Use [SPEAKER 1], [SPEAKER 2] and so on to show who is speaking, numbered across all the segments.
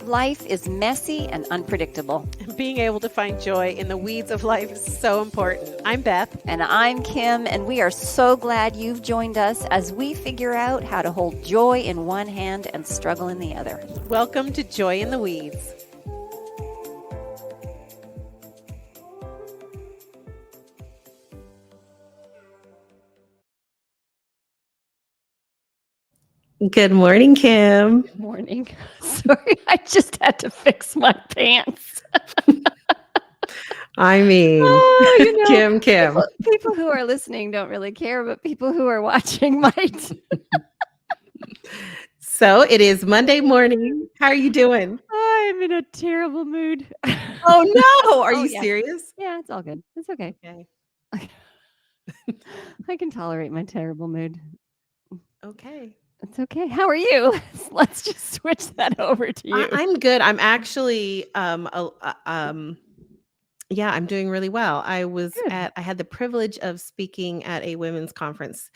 [SPEAKER 1] life is messy and unpredictable.
[SPEAKER 2] Being able to find joy in the weeds of life is so important. I'm Beth.
[SPEAKER 1] And I'm Kim, and we are so glad you've joined us as we figure out how to hold joy in one hand and struggle in the other.
[SPEAKER 2] Welcome to Joy in the Weeds. Good morning, Kim.
[SPEAKER 1] Good morning. Sorry, I just had to fix my pants.
[SPEAKER 2] I mean, Kim.
[SPEAKER 1] People who are listening don't really care, but people who are watching might.
[SPEAKER 2] So it is Monday morning. How are you doing?
[SPEAKER 1] I'm in a terrible mood.
[SPEAKER 2] Oh no! Are you serious?
[SPEAKER 1] Yeah, it's all good. It's okay. I can tolerate my terrible mood.
[SPEAKER 2] Okay.
[SPEAKER 1] It's okay. How are you? Let's just switch that over to you.
[SPEAKER 2] I'm good. I'm actually I'm doing really well. I had the privilege of speaking at a women's conference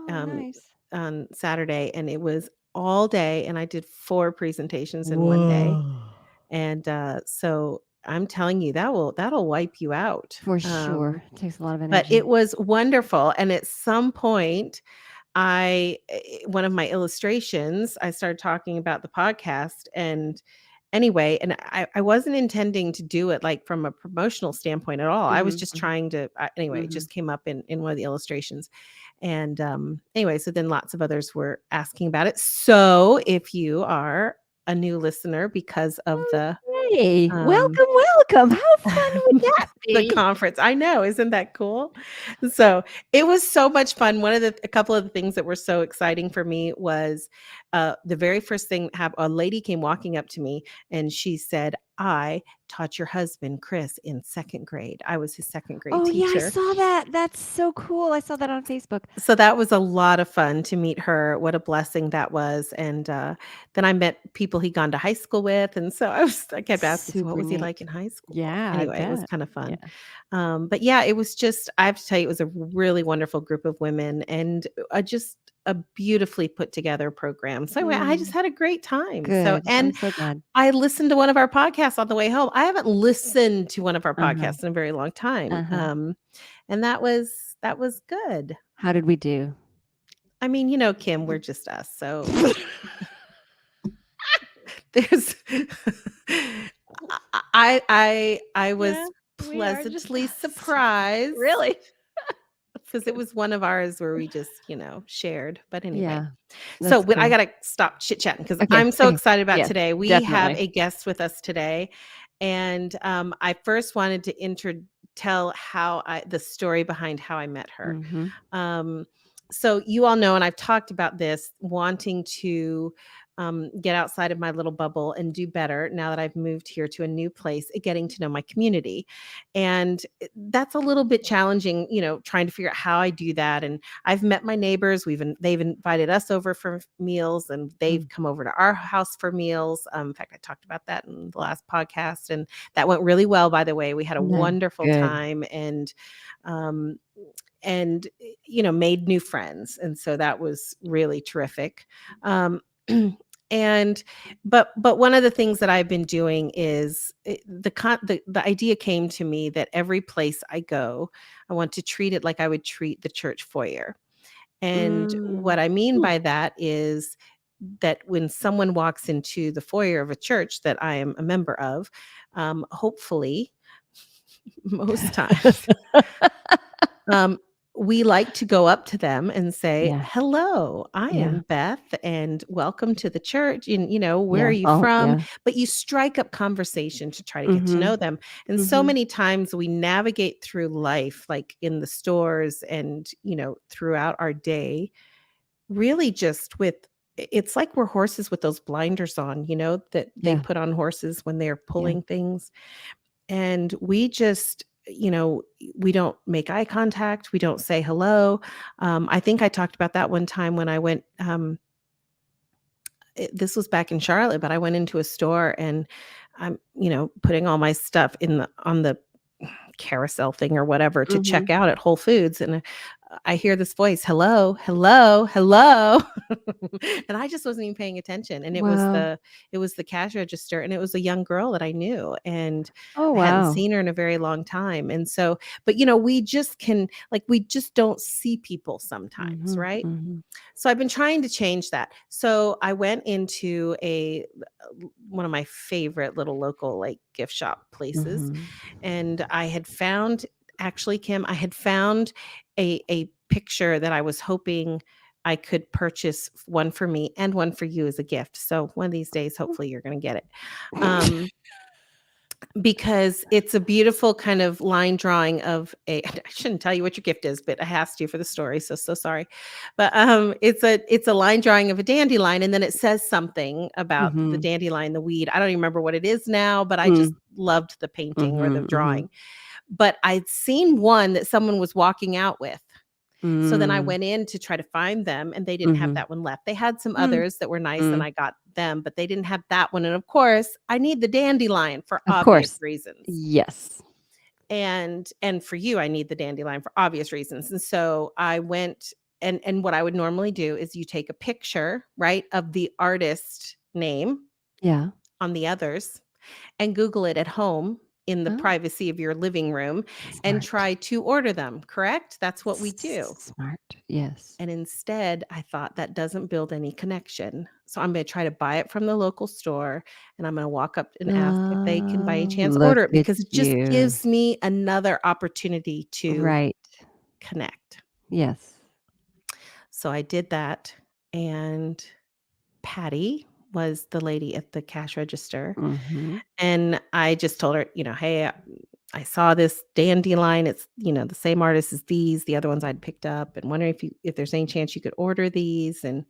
[SPEAKER 1] Nice.
[SPEAKER 2] on Saturday, and it was all day, and I did 4 presentations in one day. And so I'm telling you, that'll wipe you out.
[SPEAKER 1] For sure. It takes a lot of energy.
[SPEAKER 2] But it was wonderful. And at some point, one of my illustrations, I started talking about the podcast, and anyway, and I wasn't intending to do it like from a promotional standpoint at all. I was just trying to, it just came up in one of the illustrations. And anyway, so then lots of others were asking about it. So if you are a new listener because of the
[SPEAKER 1] welcome. How fun would that be?
[SPEAKER 2] The conference. I know. Isn't that cool? So it was so much fun. A couple of the things that were so exciting for me was the very first thing, a lady came walking up to me and she said, "I taught your husband, Chris, in 2nd grade. I was his 2nd grade teacher."
[SPEAKER 1] Oh yeah, I saw that. That's so cool. I saw that on Facebook.
[SPEAKER 2] So that was a lot of fun to meet her. What a blessing that was. And then I met people he'd gone to high school with. And so I kept asking, so what was he like in high school?
[SPEAKER 1] Yeah.
[SPEAKER 2] Anyway, it was kind of fun. Yeah. But yeah, it was just, I have to tell you, it was a really wonderful group of women and just a beautifully put together program. So anyway, I just had a great time.
[SPEAKER 1] Good. I'm so glad.
[SPEAKER 2] I listened to one of our podcasts on the way home. I haven't listened to one of our podcasts in a very long time. And that was good.
[SPEAKER 1] How did we do?
[SPEAKER 2] I mean, Kim, we're just us. So there's I was pleasantly surprised.
[SPEAKER 1] Really?
[SPEAKER 2] Because it was one of ours where we just, shared. But anyway.
[SPEAKER 1] Yeah,
[SPEAKER 2] so I got to stop chit-chatting because I'm so excited about today. We have a guest with us today. And I first wanted to tell the story behind how I met her. So you all know, and I've talked about this, wanting to get outside of my little bubble and do better now that I've moved here to a new place, getting to know my community. And that's a little bit challenging, trying to figure out how I do that. And I've met my neighbors. They've invited us over for meals, and they've come over to our house for meals. In fact, I talked about that in the last podcast, and that went really well, by the way. We had a wonderful time and made new friends. And so that was really terrific. But one of the things that I've been doing is the idea came to me that every place I go, I want to treat it like I would treat the church foyer. And what I mean by that is that when someone walks into the foyer of a church that I am a member of, hopefully most times, we like to go up to them and say, "Hello, I am Beth, and welcome to the church. And where are you from?" Yeah. But you strike up conversation to try to get to know them. And so many times we navigate through life, like in the stores and throughout our day, really just it's like we're horses with those blinders on, that they put on horses when they're pulling things, and we just we don't make eye contact. We don't say hello. I think I talked about that one time when I went, this was back in Charlotte, but I went into a store and I'm, putting all my stuff on the carousel thing or whatever to check out at Whole Foods. And I hear this voice, hello, hello, hello. And I just wasn't even paying attention. And it was the cash register, and it was a young girl that I knew, and I hadn't seen her in a very long time. And so, but we just don't see people sometimes, right? So I've been trying to change that. So I went into one of my favorite little local gift shop places, and I had found, actually, Kim, I had found a picture that I was hoping I could purchase, one for me and one for you as a gift. So one of these days, hopefully you're going to get it. Because it's a beautiful kind of line drawing of I shouldn't tell you what your gift is, but I have to for the story. So sorry. But it's a line drawing of a dandelion, and then it says something about the dandelion, the weed. I don't even remember what it is now, but I just loved the painting or the drawing. But I'd seen one that someone was walking out with. So then I went in to try to find them, and they didn't have that one left. They had some others that were nice, and I got them, but they didn't have that one. And of course, I need the dandelion for obvious reasons.
[SPEAKER 1] Yes.
[SPEAKER 2] And for you, I need the dandelion for obvious reasons. And so I went, and what I would normally do is you take a picture, right, of the artist name on the others, and Google it at home in the privacy of your living room. Smart. And try to order them, correct? That's what we do.
[SPEAKER 1] Smart, yes.
[SPEAKER 2] And instead, I thought that doesn't build any connection. So I'm going to try to buy it from the local store, and I'm going to walk up and ask if they can by any chance order it, because it just gives me another opportunity to connect.
[SPEAKER 1] Yes.
[SPEAKER 2] So I did that, and Patty was the lady at the cash register. And I just told her, hey, I saw this dandelion. It's, the same artist as these, the other ones I'd picked up, and wondering if there's any chance you could order these. And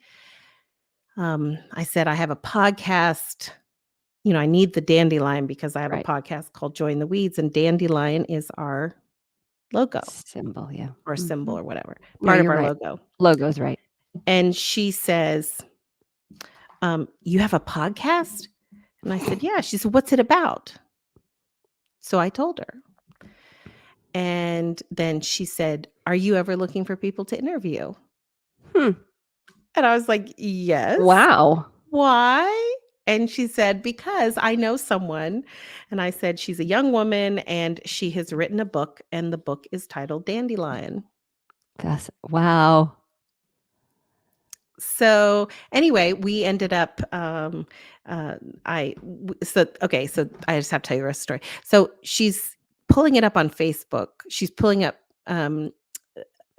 [SPEAKER 2] I said, I have a podcast. I need the dandelion because I have a podcast called Join the Weeds, and dandelion is our logo.
[SPEAKER 1] Symbol, yeah.
[SPEAKER 2] Or symbol or whatever. Part of our logo.
[SPEAKER 1] Logo's right.
[SPEAKER 2] And she says, you have a podcast? And I said, yeah. She said, what's it about? So I told her. And then she said, are you ever looking for people to interview? And I was like, yes.
[SPEAKER 1] Wow.
[SPEAKER 2] Why? And she said, because I know someone. And I said, she's a young woman, and she has written a book, and the book is titled Dandelion.
[SPEAKER 1] Wow.
[SPEAKER 2] So anyway, we ended up, so I just have to tell you a story. So she's pulling it up on Facebook. She's pulling up,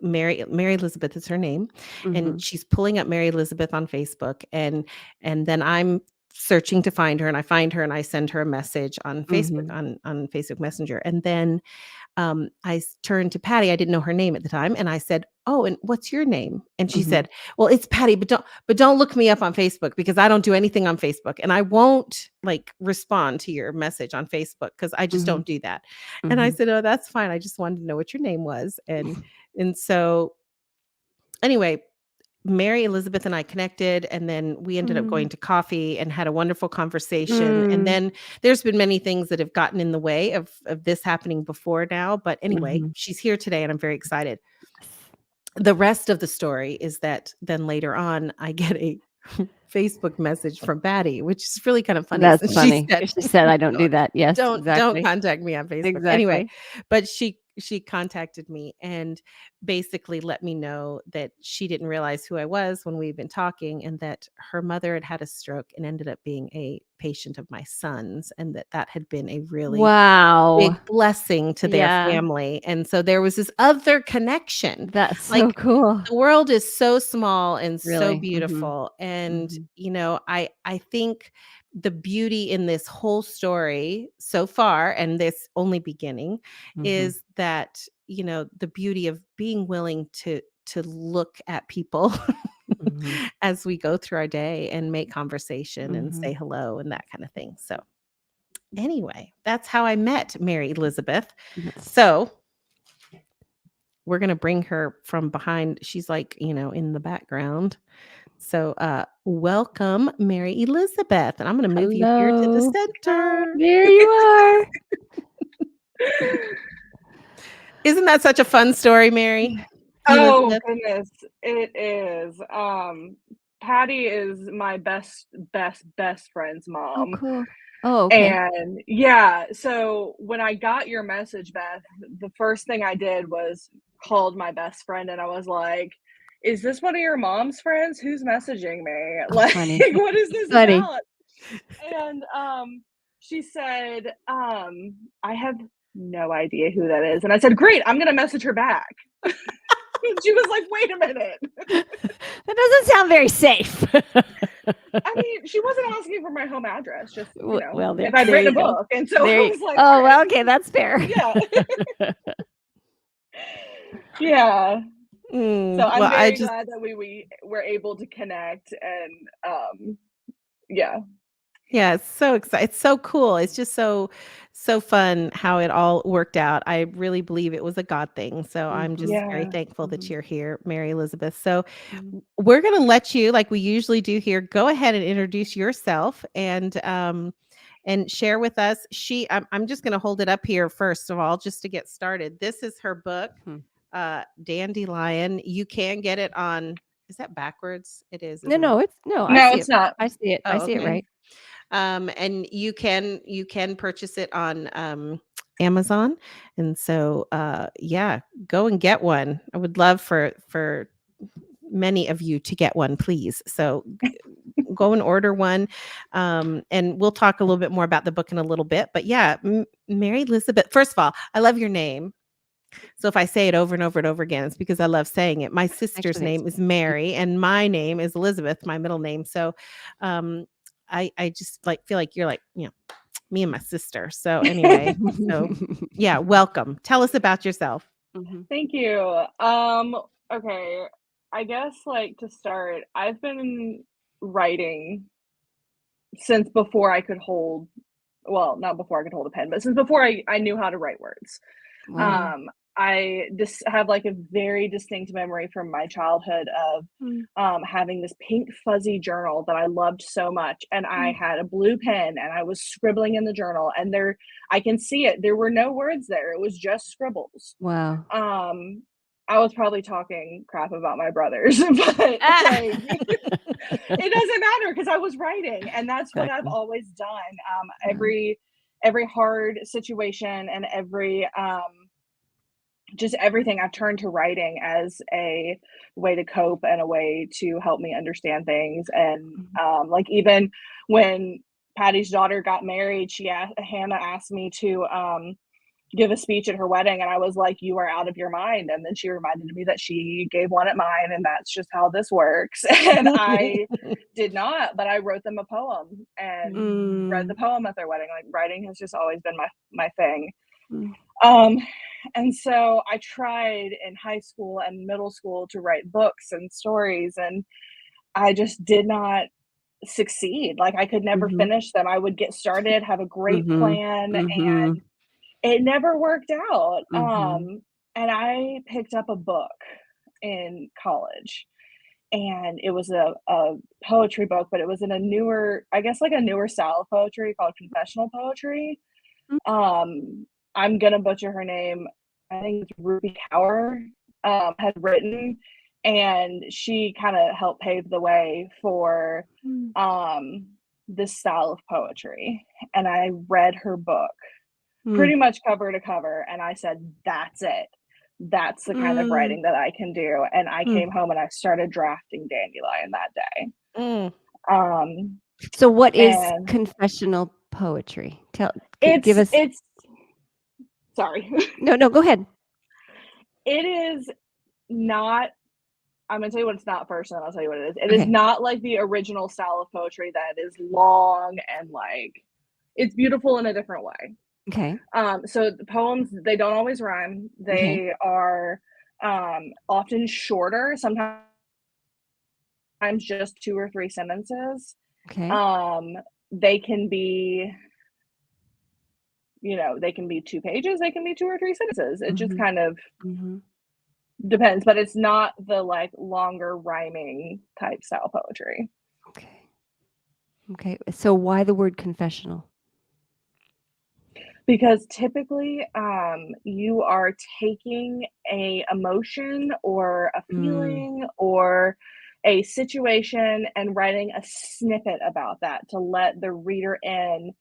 [SPEAKER 2] Mary Elizabeth is her name. And she's pulling up Mary Elizabeth on Facebook. And then I'm searching to find her, and I find her, and I send her a message on Facebook, on Facebook Messenger. And then I turned to Patty. I didn't know her name at the time. And I said, oh, and what's your name? And she said, well, it's Patty, but don't look me up on Facebook, because I don't do anything on Facebook, and I won't respond to your message on Facebook, because I just don't do that. And I said, oh, that's fine. I just wanted to know what your name was. And so anyway, Mary Elizabeth and I connected, and then we ended up going to coffee and had a wonderful conversation. And then there's been many things that have gotten in the way of this happening before now. But anyway, she's here today, and I'm very excited. The rest of the story is that then later on, I get a Facebook message from Patty, which is really kind of funny.
[SPEAKER 1] That's funny. She said, I don't do that. Yes,
[SPEAKER 2] don't contact me on Facebook.
[SPEAKER 1] Exactly.
[SPEAKER 2] Anyway, but she contacted me and basically let me know that she didn't realize who I was when we've been talking, and that her mother had a stroke and ended up being a patient of my son's, and that had been a really big blessing to their family. And so there was this other connection.
[SPEAKER 1] That's so cool.
[SPEAKER 2] The world is so small and so beautiful. And, I think the beauty in this whole story so far, and this only beginning, is that, the beauty of being willing to look at people as we go through our day and make conversation and say hello and that kind of thing. So anyway, that's how I met Mary Elizabeth. So we're going to bring her from behind. She's in the background. So welcome, Mary Elizabeth. And I'm going to move you here to the center.
[SPEAKER 1] There you are.
[SPEAKER 2] Isn't that such a fun story, Mary?
[SPEAKER 3] Oh
[SPEAKER 2] Elizabeth?
[SPEAKER 3] goodness, it is. Patty is my best friend's
[SPEAKER 1] Oh,
[SPEAKER 3] mom.
[SPEAKER 1] cool. Oh, okay.
[SPEAKER 3] And yeah, so when I got your message, Beth, the first thing I did was called my best friend and I was like, is this one of your mom's friends? Who's messaging me?
[SPEAKER 1] Oh,
[SPEAKER 3] Like,
[SPEAKER 1] funny.
[SPEAKER 3] what is this
[SPEAKER 1] Funny.
[SPEAKER 3] about? And she said, I have no idea who that is. And I said, great, I'm gonna message her back. She was like, wait a minute.
[SPEAKER 1] That doesn't sound very safe.
[SPEAKER 3] I mean, she wasn't asking for my home address, just,
[SPEAKER 1] Well,
[SPEAKER 3] if I'd
[SPEAKER 1] there
[SPEAKER 3] written
[SPEAKER 1] you
[SPEAKER 3] a
[SPEAKER 1] go.
[SPEAKER 3] book. And so
[SPEAKER 1] There
[SPEAKER 3] I
[SPEAKER 1] you,
[SPEAKER 3] was like,
[SPEAKER 1] oh,
[SPEAKER 3] all
[SPEAKER 1] well,
[SPEAKER 3] right,
[SPEAKER 1] okay, that's fair.
[SPEAKER 3] yeah. Yeah. So I'm
[SPEAKER 2] Well,
[SPEAKER 3] very glad that we were able to connect and yeah.
[SPEAKER 2] yeah, it's so exciting. It's so cool. It's just so fun how it all worked out. I really believe it was a God thing. So I'm just very
[SPEAKER 3] Yeah.
[SPEAKER 2] thankful that you're here, Mary Elizabeth. So
[SPEAKER 1] Mhm.
[SPEAKER 2] we're going to let you, like we usually do here, go ahead and introduce yourself and share with us. I'm just going to hold it up here first of all, just to get started. This is her book, Dandelion. You can get it on. Is that backwards? It is.
[SPEAKER 1] No,
[SPEAKER 2] It?
[SPEAKER 1] I
[SPEAKER 3] No,
[SPEAKER 1] see
[SPEAKER 3] it's
[SPEAKER 1] it.
[SPEAKER 3] not.
[SPEAKER 1] I see it. I
[SPEAKER 2] Oh,
[SPEAKER 1] see it
[SPEAKER 2] okay.
[SPEAKER 1] right.
[SPEAKER 2] And you can purchase it on Amazon. And so yeah, go and get one. I would love for many of you to get one, please. So go and order one. And we'll talk a little bit more about the book in a little bit. But yeah, Mary Elizabeth, first of all, I love your name. So if I say it over and over and over again, it's because I love saying it. My sister's
[SPEAKER 1] Actually,
[SPEAKER 2] name is Mary and my name is Elizabeth, my middle name. So I just feel like you're like, me and my sister. So anyway, so yeah, welcome. Tell us about yourself.
[SPEAKER 3] Thank you. Okay. I guess to start, I've been writing since before I could hold well, not before I could hold a pen, but since before I knew how to write words.
[SPEAKER 1] Wow.
[SPEAKER 3] I just have a very distinct memory from my childhood of having this pink fuzzy journal that I loved so much. And I had a blue pen and I was scribbling in the journal and I can see it. There were no words there. It was just scribbles.
[SPEAKER 1] Wow.
[SPEAKER 3] I was probably talking crap about my brothers, but it doesn't matter because I was writing and that's what I've always done. Every hard situation and every just everything I've turned to writing as a way to cope and a way to help me understand things. And even when Patty's daughter got married, Hannah asked me to give a speech at her wedding, and I was like, you are out of your mind. And then she reminded me that she gave one at mine, and that's just how this works. And I did not, but I wrote them a poem and read the poem at their wedding. Writing has just always been my thing. And so I tried in high school and middle school to write books and stories, and I just did not succeed. I could never finish them. I would get started, have a great plan, and it never worked out. And I picked up a book in college, and it was a poetry book, but it was in a newer, I guess a newer style of poetry called confessional poetry. I'm gonna butcher her name. I think it's Ruby Kaur had written, and she kind of helped pave the way for this style of poetry. And I read her book pretty much cover to cover, and I said, that's it. That's the kind of writing that I can do. And I came home and I started drafting Dandelion that day.
[SPEAKER 1] So what is confessional poetry? Give us.
[SPEAKER 3] It's sorry.
[SPEAKER 1] No, go ahead.
[SPEAKER 3] It is not, I'm gonna tell you what it's not first, and then I'll tell you what it is. It is not like the original style of poetry that is long and it's beautiful in a different way.
[SPEAKER 1] Okay.
[SPEAKER 3] So the poems, they don't always rhyme. They are often shorter, sometimes just 2 or 3 sentences.
[SPEAKER 1] Okay.
[SPEAKER 3] They can be, they can be 2 pages, they can be 2 or 3 sentences. It just kind of depends, but it's not the longer rhyming type style poetry.
[SPEAKER 1] Okay. So why the word confessional?
[SPEAKER 3] Because typically, you are taking a emotion or a feeling or a situation and writing a snippet about that to let the reader in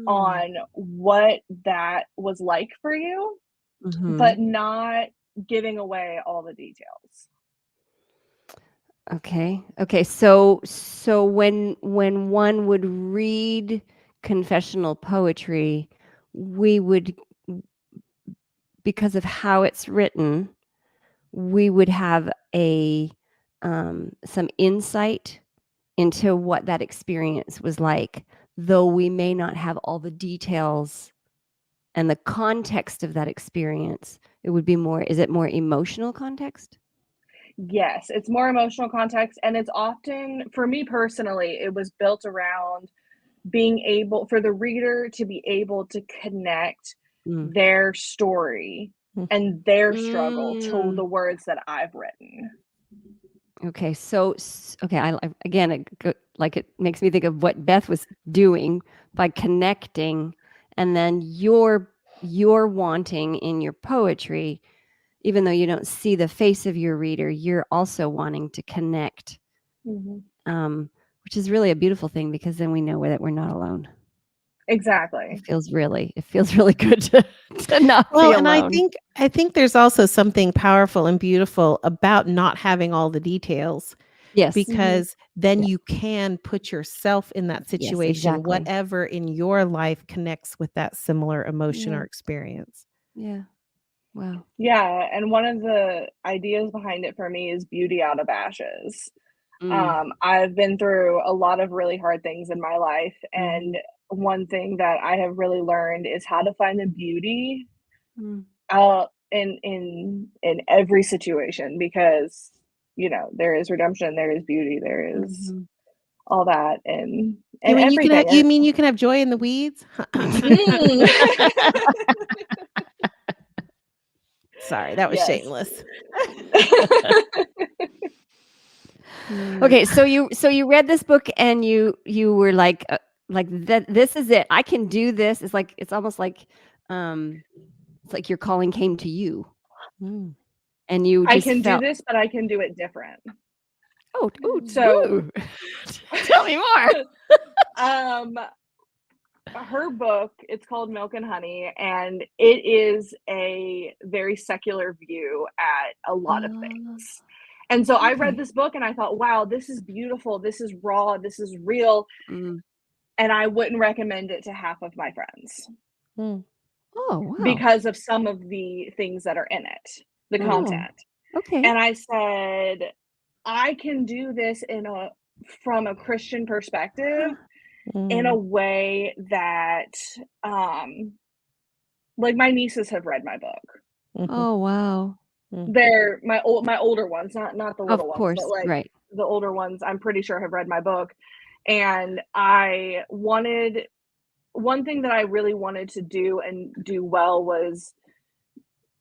[SPEAKER 3] on what that was like for you, but not giving away all the details.
[SPEAKER 1] Okay. So when one would read confessional poetry, we would, because of how it's written, we would have a some insight into what that experience was like, though we may not have all the details and the context of that experience. It would be more, is it more emotional context?
[SPEAKER 3] Yes, it's more emotional context, and it's often, for me personally, it was built around being able for the reader to be able to connect their story and their struggle to the words that I've written.
[SPEAKER 1] Okay, so again, it makes me think of what Beth was doing by connecting, and then you're wanting in your poetry, even though you don't see the face of your reader, you're also wanting to connect, which is really a beautiful thing, because then we know that we're not alone.
[SPEAKER 3] Exactly.
[SPEAKER 1] It feels really good to not be alone.
[SPEAKER 2] And I think there's also something powerful and beautiful about not having all the details.
[SPEAKER 1] Yes.
[SPEAKER 2] Because then you can put yourself in that situation,
[SPEAKER 1] yes, exactly.
[SPEAKER 2] whatever in your life connects with that similar emotion or experience.
[SPEAKER 1] Yeah. Wow.
[SPEAKER 3] Yeah, and one of the ideas behind it for me is beauty out of ashes. I've been through a lot of really hard things in my life, and one thing that I have really learned is how to find the beauty out in every situation, because there is redemption, there is beauty, there is all that, and everything.
[SPEAKER 2] You mean you can have joy in the weeds? Sorry, that was shameless.
[SPEAKER 1] Okay, so you read this book and you were like that. This is it. I can do this. It's almost like it's like your calling came to you, and you just
[SPEAKER 3] I can do this, but I can do it different.
[SPEAKER 1] So tell me more.
[SPEAKER 3] Her book, it's called Milk and Honey, and it is a very secular view at a lot of things. And so I read this book and I thought, wow, this is beautiful, this is raw, this is real. And I wouldn't recommend it to half of my friends.
[SPEAKER 1] Oh, wow.
[SPEAKER 3] Because of some of the things that are in it, the content.
[SPEAKER 1] Okay.
[SPEAKER 3] And I said, I can do this from a Christian perspective, in a way that, like, my nieces have read my book.
[SPEAKER 1] Oh, wow.
[SPEAKER 3] They're my older ones, not the little
[SPEAKER 1] Of course,
[SPEAKER 3] ones, but like
[SPEAKER 1] right.
[SPEAKER 3] the older ones, I'm pretty sure have read my book. And I wanted, one thing that I really wanted to do and do well was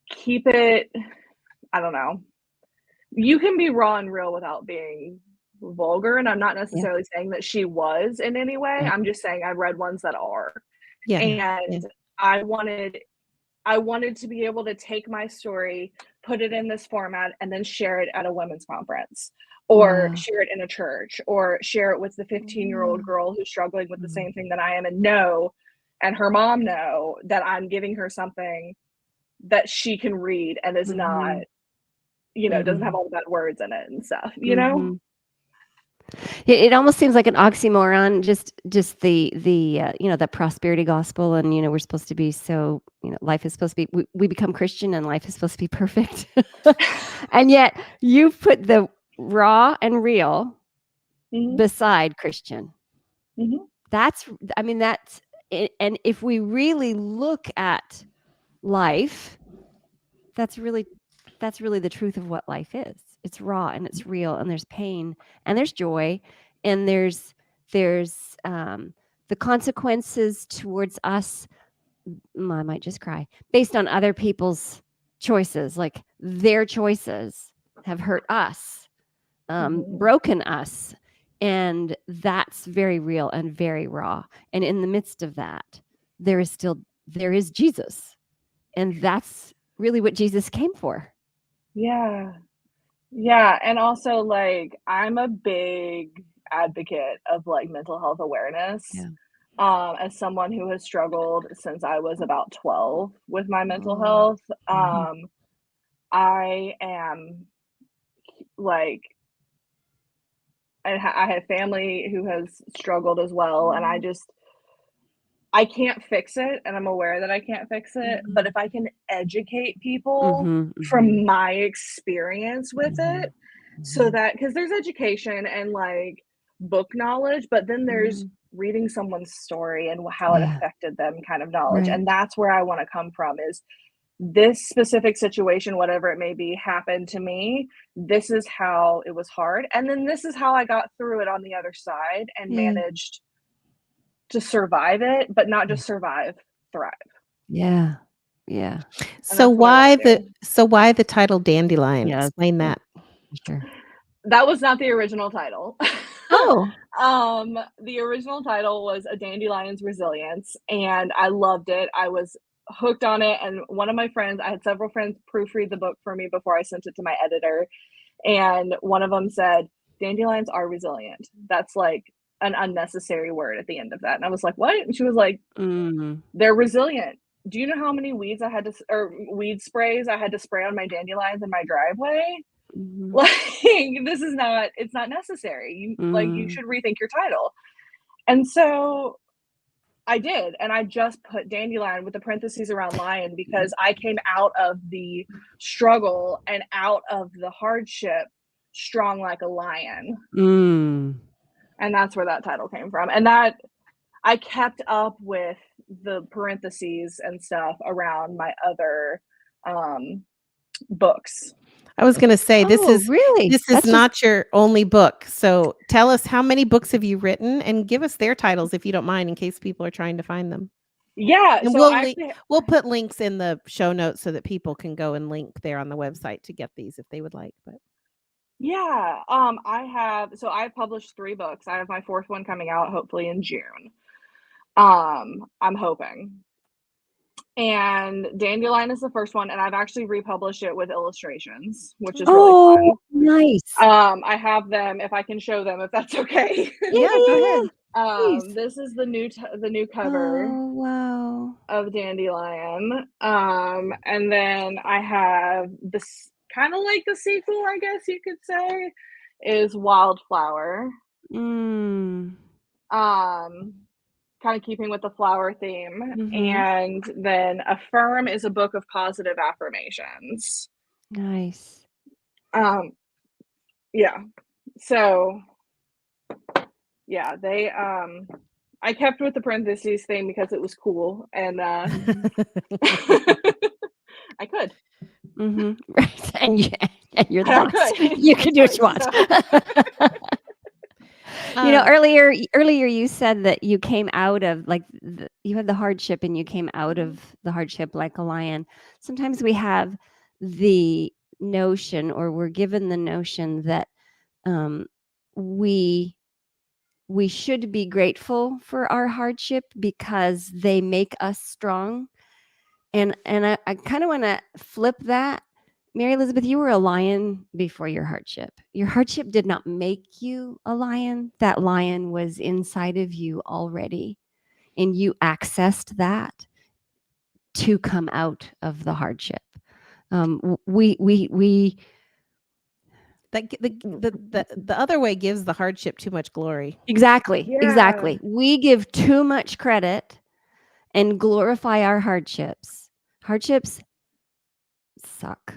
[SPEAKER 3] keep it, I don't know. You can be raw and real without being vulgar, and I'm not necessarily saying that she was in any way. I'm just saying I've read ones that are. And I wanted to be able to take my story, put it in this format, and then share it at a women's conference, or share it in a church, or share it with the 15-year-old girl who's struggling with the same thing that I am, and her mom know that I'm giving her something that she can read and is not, doesn't have all the bad words in it and stuff,
[SPEAKER 1] It almost seems like an oxymoron, just the the prosperity gospel, and we're supposed to be so, life is supposed to be, we become Christian and life is supposed to be perfect. And yet you put the raw and real beside Christian. That's it. And if we really look at life, that's really the truth of what life is. It's raw and it's real, and there's pain and there's joy, and there's the consequences towards us. I might just cry, based on other people's choices. Like, their choices have hurt us, broken us, and that's very real and very raw. And in the midst of that, there is still there is Jesus. And that's really what Jesus came for.
[SPEAKER 3] Yeah. Yeah. And also, like, I'm a big advocate of like mental health awareness.
[SPEAKER 1] Yeah.
[SPEAKER 3] As someone who has struggled since I was about 12 with my mental health, I am like, I have family who has struggled as well, and I can't fix it, and I'm aware that I can't fix it, but if I can educate people from my experience with it, so that, because there's education and like book knowledge, but then there's reading someone's story and how it affected them kind of knowledge. And that's where I want to come from, is this specific situation, whatever it may be, happened to me. This is how it was hard. And then this is how I got through it on the other side and managed to survive it, but not just survive, thrive.
[SPEAKER 1] Yeah. Yeah.
[SPEAKER 2] So why the title Dandelion?
[SPEAKER 1] Yeah.
[SPEAKER 2] Explain that.
[SPEAKER 1] Sure.
[SPEAKER 3] That was not the original title.
[SPEAKER 1] Oh.
[SPEAKER 3] The original title was A Dandelion's Resilience, and I loved it. I was hooked on it, and one of my friends, I had several friends proofread the book for me before I sent it to my editor, and one of them said, dandelions are resilient. That's like an unnecessary word at the end of that. And I was like, what? And she was like, they're resilient. Do you know how many weed sprays I had to spray on my dandelions in my driveway? Like, it's not necessary. You should rethink your title. And so I did. And I just put dandelion with the parentheses around lion, because I came out of the struggle and out of the hardship strong like a lion. And that's where that title came from. And that I kept up with the parentheses and stuff around my other books.
[SPEAKER 2] I was going to say, this is not your only book. So tell us, how many books have you written, and give us their titles if you don't mind, in case people are trying to find them.
[SPEAKER 3] Yeah.
[SPEAKER 2] And we'll put links in the show notes so that people can go and link there on the website to get these if they would like. But
[SPEAKER 3] yeah, I've published 3 books. I have my 4th one coming out hopefully in June. I'm hoping. And Dandelion is the first one, and I've actually republished it with illustrations, which is really fun.
[SPEAKER 1] Nice.
[SPEAKER 3] I have them, if I can show them, if that's okay.
[SPEAKER 2] Yeah, go ahead.
[SPEAKER 3] This is the new cover of Dandelion. And then I have this kind of like the sequel, I guess you could say, is Wildflower. Kind of keeping with the flower theme. And then Affirm is a book of positive affirmations.
[SPEAKER 1] Nice.
[SPEAKER 3] Yeah. So yeah, they I kept with the parentheses thing because it was cool, and I could.
[SPEAKER 1] Right. And you're the boss. You can do what you want. You know, earlier you said that you came out of you had the hardship and you came out of the hardship like a lion. Sometimes we have the notion, or we're given the notion, that we should be grateful for our hardship because they make us strong. And I kind of want to flip that. Mary Elizabeth, you were a lion before your hardship. Your hardship did not make you a lion. That lion was inside of you already, and you accessed that to come out of the hardship. The
[SPEAKER 2] other way gives the hardship too much glory.
[SPEAKER 1] Exactly. Yeah. Exactly. We give too much credit and glorify our hardships. Hardships suck.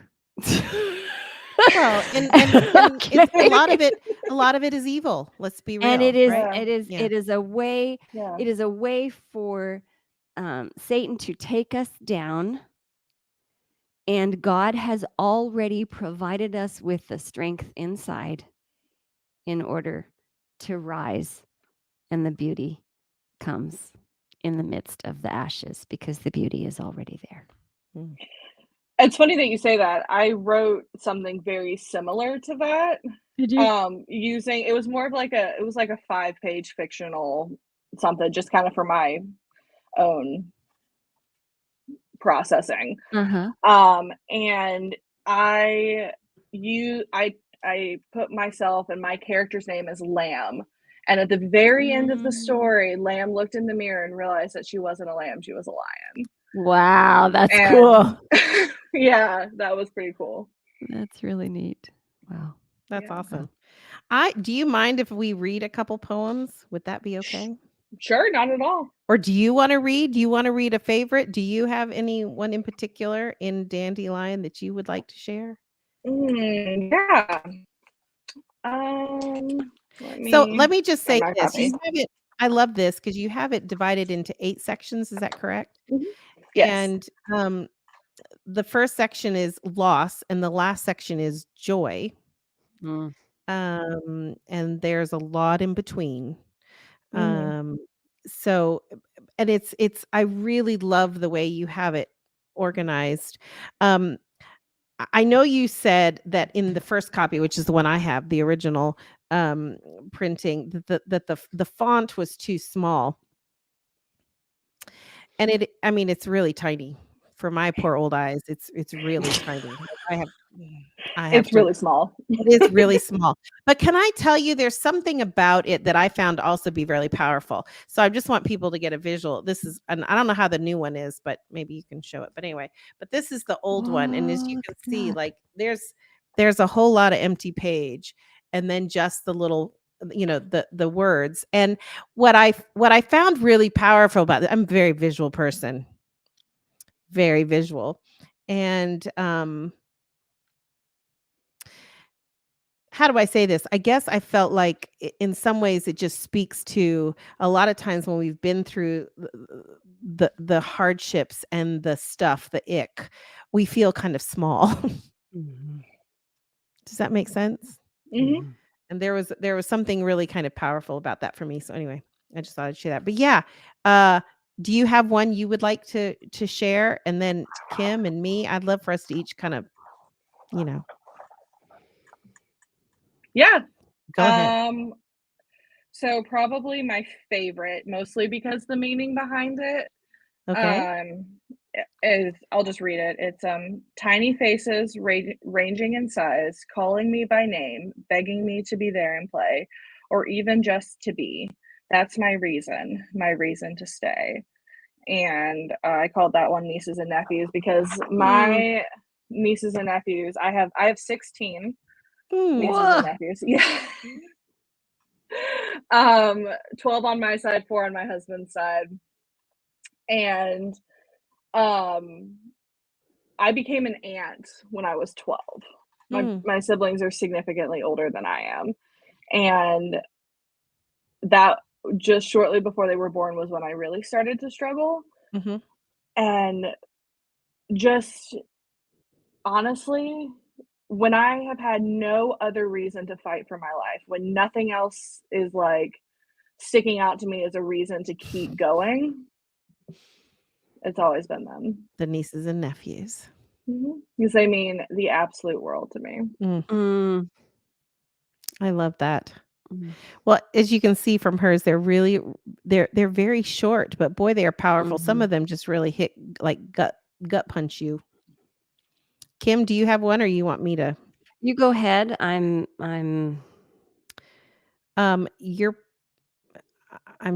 [SPEAKER 2] Well, and a lot of it is evil. Let's be real.
[SPEAKER 1] And it is,
[SPEAKER 2] right?
[SPEAKER 1] it is a way. Yeah. It is a way for Satan to take us down. And God has already provided us with the strength inside in order to rise, and the beauty comes in the midst of the ashes, because the beauty is already there.
[SPEAKER 3] It's funny that you say that. I wrote something very similar to that.
[SPEAKER 1] Did you?
[SPEAKER 3] It was more of like a 5-page fictional something, just kind of for my own processing. And I put myself and my character's name as Lamb. And at the very end of the story, Lamb looked in the mirror and realized that she wasn't a lamb, she was a lion.
[SPEAKER 1] Wow, that's cool.
[SPEAKER 3] Yeah, that was pretty cool.
[SPEAKER 1] That's really neat. Wow.
[SPEAKER 2] That's awesome. Do you mind if we read a couple poems? Would that be okay?
[SPEAKER 3] Sure, not at all.
[SPEAKER 2] Or do you want to read? Do you want to read a favorite? Do you have anyone in particular in Dandelion that you would like to share?
[SPEAKER 3] Yeah.
[SPEAKER 2] Let me just say this. You have it, I love this because you have it divided into 8 sections. Is that correct?
[SPEAKER 3] Yes.
[SPEAKER 2] And the first section is loss, and the last section is joy. And there's a lot in between. So, and it's I really love the way you have it organized. I know you said that in the first copy, which is the one I have, the original printing, that the font was too small. And it's really tiny. For my poor old eyes, it's really tiny.
[SPEAKER 3] It's really small.
[SPEAKER 2] It is really small. But can I tell you, there's something about it that I found also be really powerful. So I just want people to get a visual. This is, and I don't know how the new one is, but maybe you can show it. But anyway, but this is the old one. And as you can see, like there's a whole lot of empty page, and then just the little, the words. And what I found really powerful about it, I'm a very visual person, very visual. And how do I say this? I guess I felt like in some ways it just speaks to a lot of times when we've been through the hardships and the stuff, the ick, we feel kind of small. Does that make sense? And there was something really kind of powerful about that for me. So anyway, I just thought I'd share that. But yeah, do you have one you would like to share? And then Kim and me, I'd love for us to each kind of,
[SPEAKER 3] Yeah.
[SPEAKER 2] Go ahead.
[SPEAKER 3] So probably my favorite, mostly because the meaning behind it.
[SPEAKER 2] Okay.
[SPEAKER 3] Is, I'll just read it. It's tiny faces ranging in size, calling me by name, begging me to be there and play, or even just to be. That's my reason to stay. And I called that one nieces and nephews because my nieces and nephews, I have 16 nieces and nephews. Yeah. 12 on my side, 4 on my husband's side. And I became an aunt when I was 12. My siblings are significantly older than I am. And that just shortly before they were born was when I really started to struggle. And just honestly, when I have had no other reason to fight for my life, when nothing else is like sticking out to me as a reason to keep going, it's always been them.
[SPEAKER 2] The nieces and nephews.
[SPEAKER 3] Because they mean the absolute world to me.
[SPEAKER 2] I love that. Well, as you can see from hers, they're very short, but boy, they are powerful. Some of them just really hit like gut punch you. Kim, do you have one, or you want me to?
[SPEAKER 1] You go ahead. I'm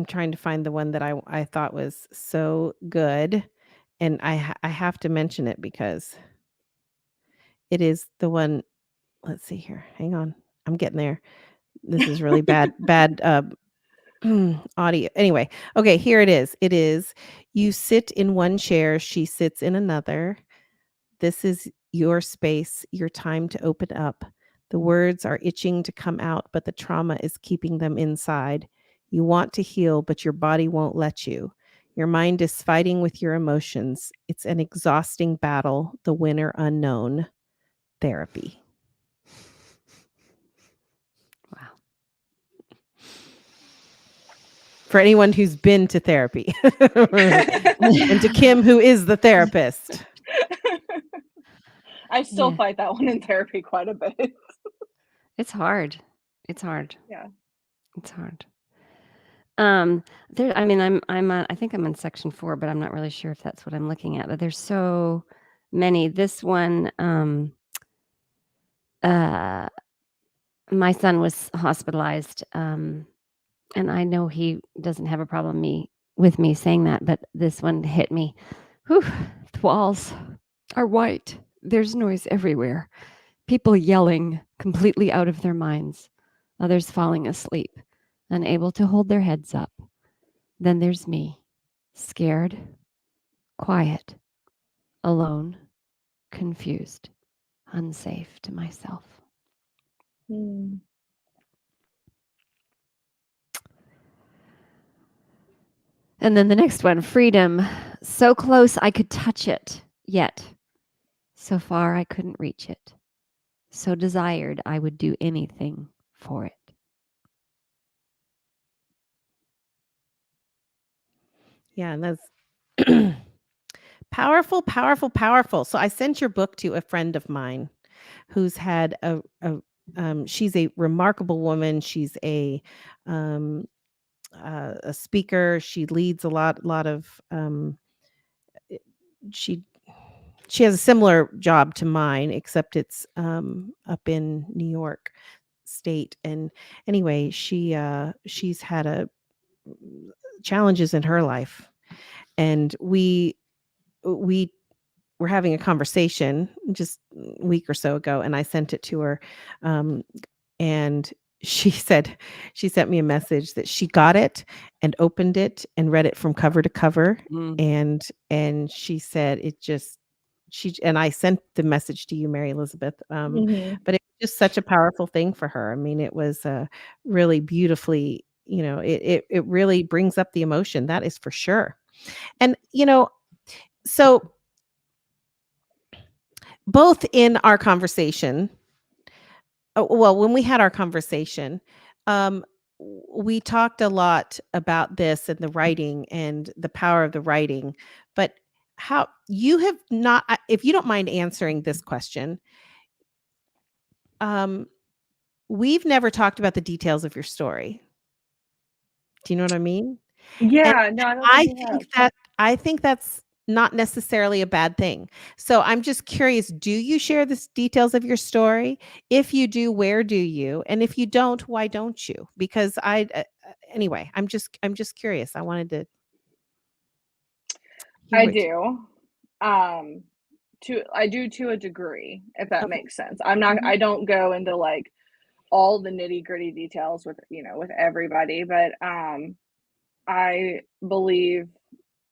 [SPEAKER 2] trying to find the one that I thought was so good, and I have to mention it because it is the one. Let's see here. Hang on. I'm getting there. This is really bad audio. Anyway, okay, here it is. It is, you sit in one chair, she sits in another. This is your space, your time to open up. The words are itching to come out, but the trauma is keeping them inside. You want to heal, but your body won't let you. Your mind is fighting with your emotions. It's an exhausting battle, the winner unknown. Therapy.
[SPEAKER 1] Wow.
[SPEAKER 2] For anyone who's been to therapy. And to Kim, who is the therapist.
[SPEAKER 3] I still fight that one in therapy quite a bit.
[SPEAKER 1] It's hard.
[SPEAKER 3] Yeah.
[SPEAKER 1] It's hard. There, I mean, I'm on, I think I'm on section 4, but I'm not really sure if that's what I'm looking at. But there's so many. This one, my son was hospitalized, and I know he doesn't have a problem with me saying that, but this one hit me. Whew, the walls are white. There's noise everywhere. People yelling completely out of their minds. Others falling asleep, unable to hold their heads up. Then there's me, scared, quiet, alone, confused, unsafe to myself.
[SPEAKER 3] Hmm.
[SPEAKER 1] And then the next one, freedom. So close I could touch it, yet so far I couldn't reach it. So desired I would do anything for it.
[SPEAKER 2] Yeah, and that's powerful, powerful, powerful. So I sent your book to a friend of mine who's had she's a remarkable woman. She's a speaker. She leads a lot of she she has a similar job to mine, except it's up in New York State. And anyway, she's had challenges in her life, and we were having a conversation just a week or so ago, and I sent it to her, and she sent me a message that she got it and opened it and read it from cover to cover, and she said it just and I sent the message to you, Mary Elizabeth, but it was just such a powerful thing for her. I mean, it was really beautifully, it really brings up the emotion, that is for sure. And so both in our conversation, well, when we had our conversation, we talked a lot about this and the writing and the power of the writing, but how you have not, if you don't mind answering this question, we've never talked about the details of your story. Do you know what I mean?
[SPEAKER 3] Yeah,
[SPEAKER 2] And
[SPEAKER 3] no, I don't think
[SPEAKER 2] I think that's not necessarily a bad thing. So I'm just curious, do you share the details of your story? If you do, where do you? And if you don't, why don't you? Because anyway, I'm just curious. I wanted to hear
[SPEAKER 3] I
[SPEAKER 2] what you,
[SPEAKER 3] do. I do to a degree, if that
[SPEAKER 2] okay.
[SPEAKER 3] makes sense. I don't go into like all the nitty-gritty details with, with everybody, but I believe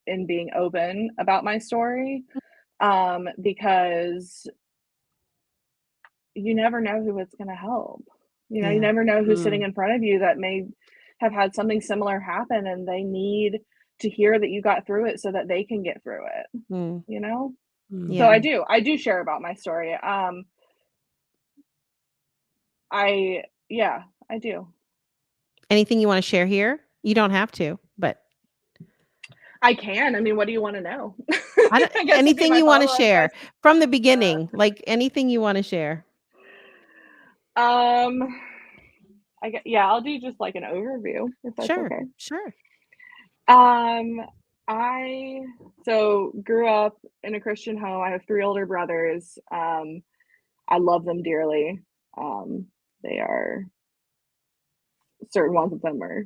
[SPEAKER 3] in being open about my story, because you never know who it's going to help. You
[SPEAKER 2] Yeah.
[SPEAKER 3] never know who's sitting in front of you that may have had something similar happen, and they need to hear that you got through it so that they can get through it. So
[SPEAKER 2] Yeah.
[SPEAKER 3] I do share about my story. I do.
[SPEAKER 2] Anything you want to share here? You don't have to, but
[SPEAKER 3] I can. I mean, what do you want to know?
[SPEAKER 2] Anything you want to share from the beginning, like anything you want to share.
[SPEAKER 3] I'll do just like an overview if that's okay.
[SPEAKER 2] Sure.
[SPEAKER 3] I grew up in a Christian home. I have 3 older brothers. I love them dearly. They are, certain ones of them are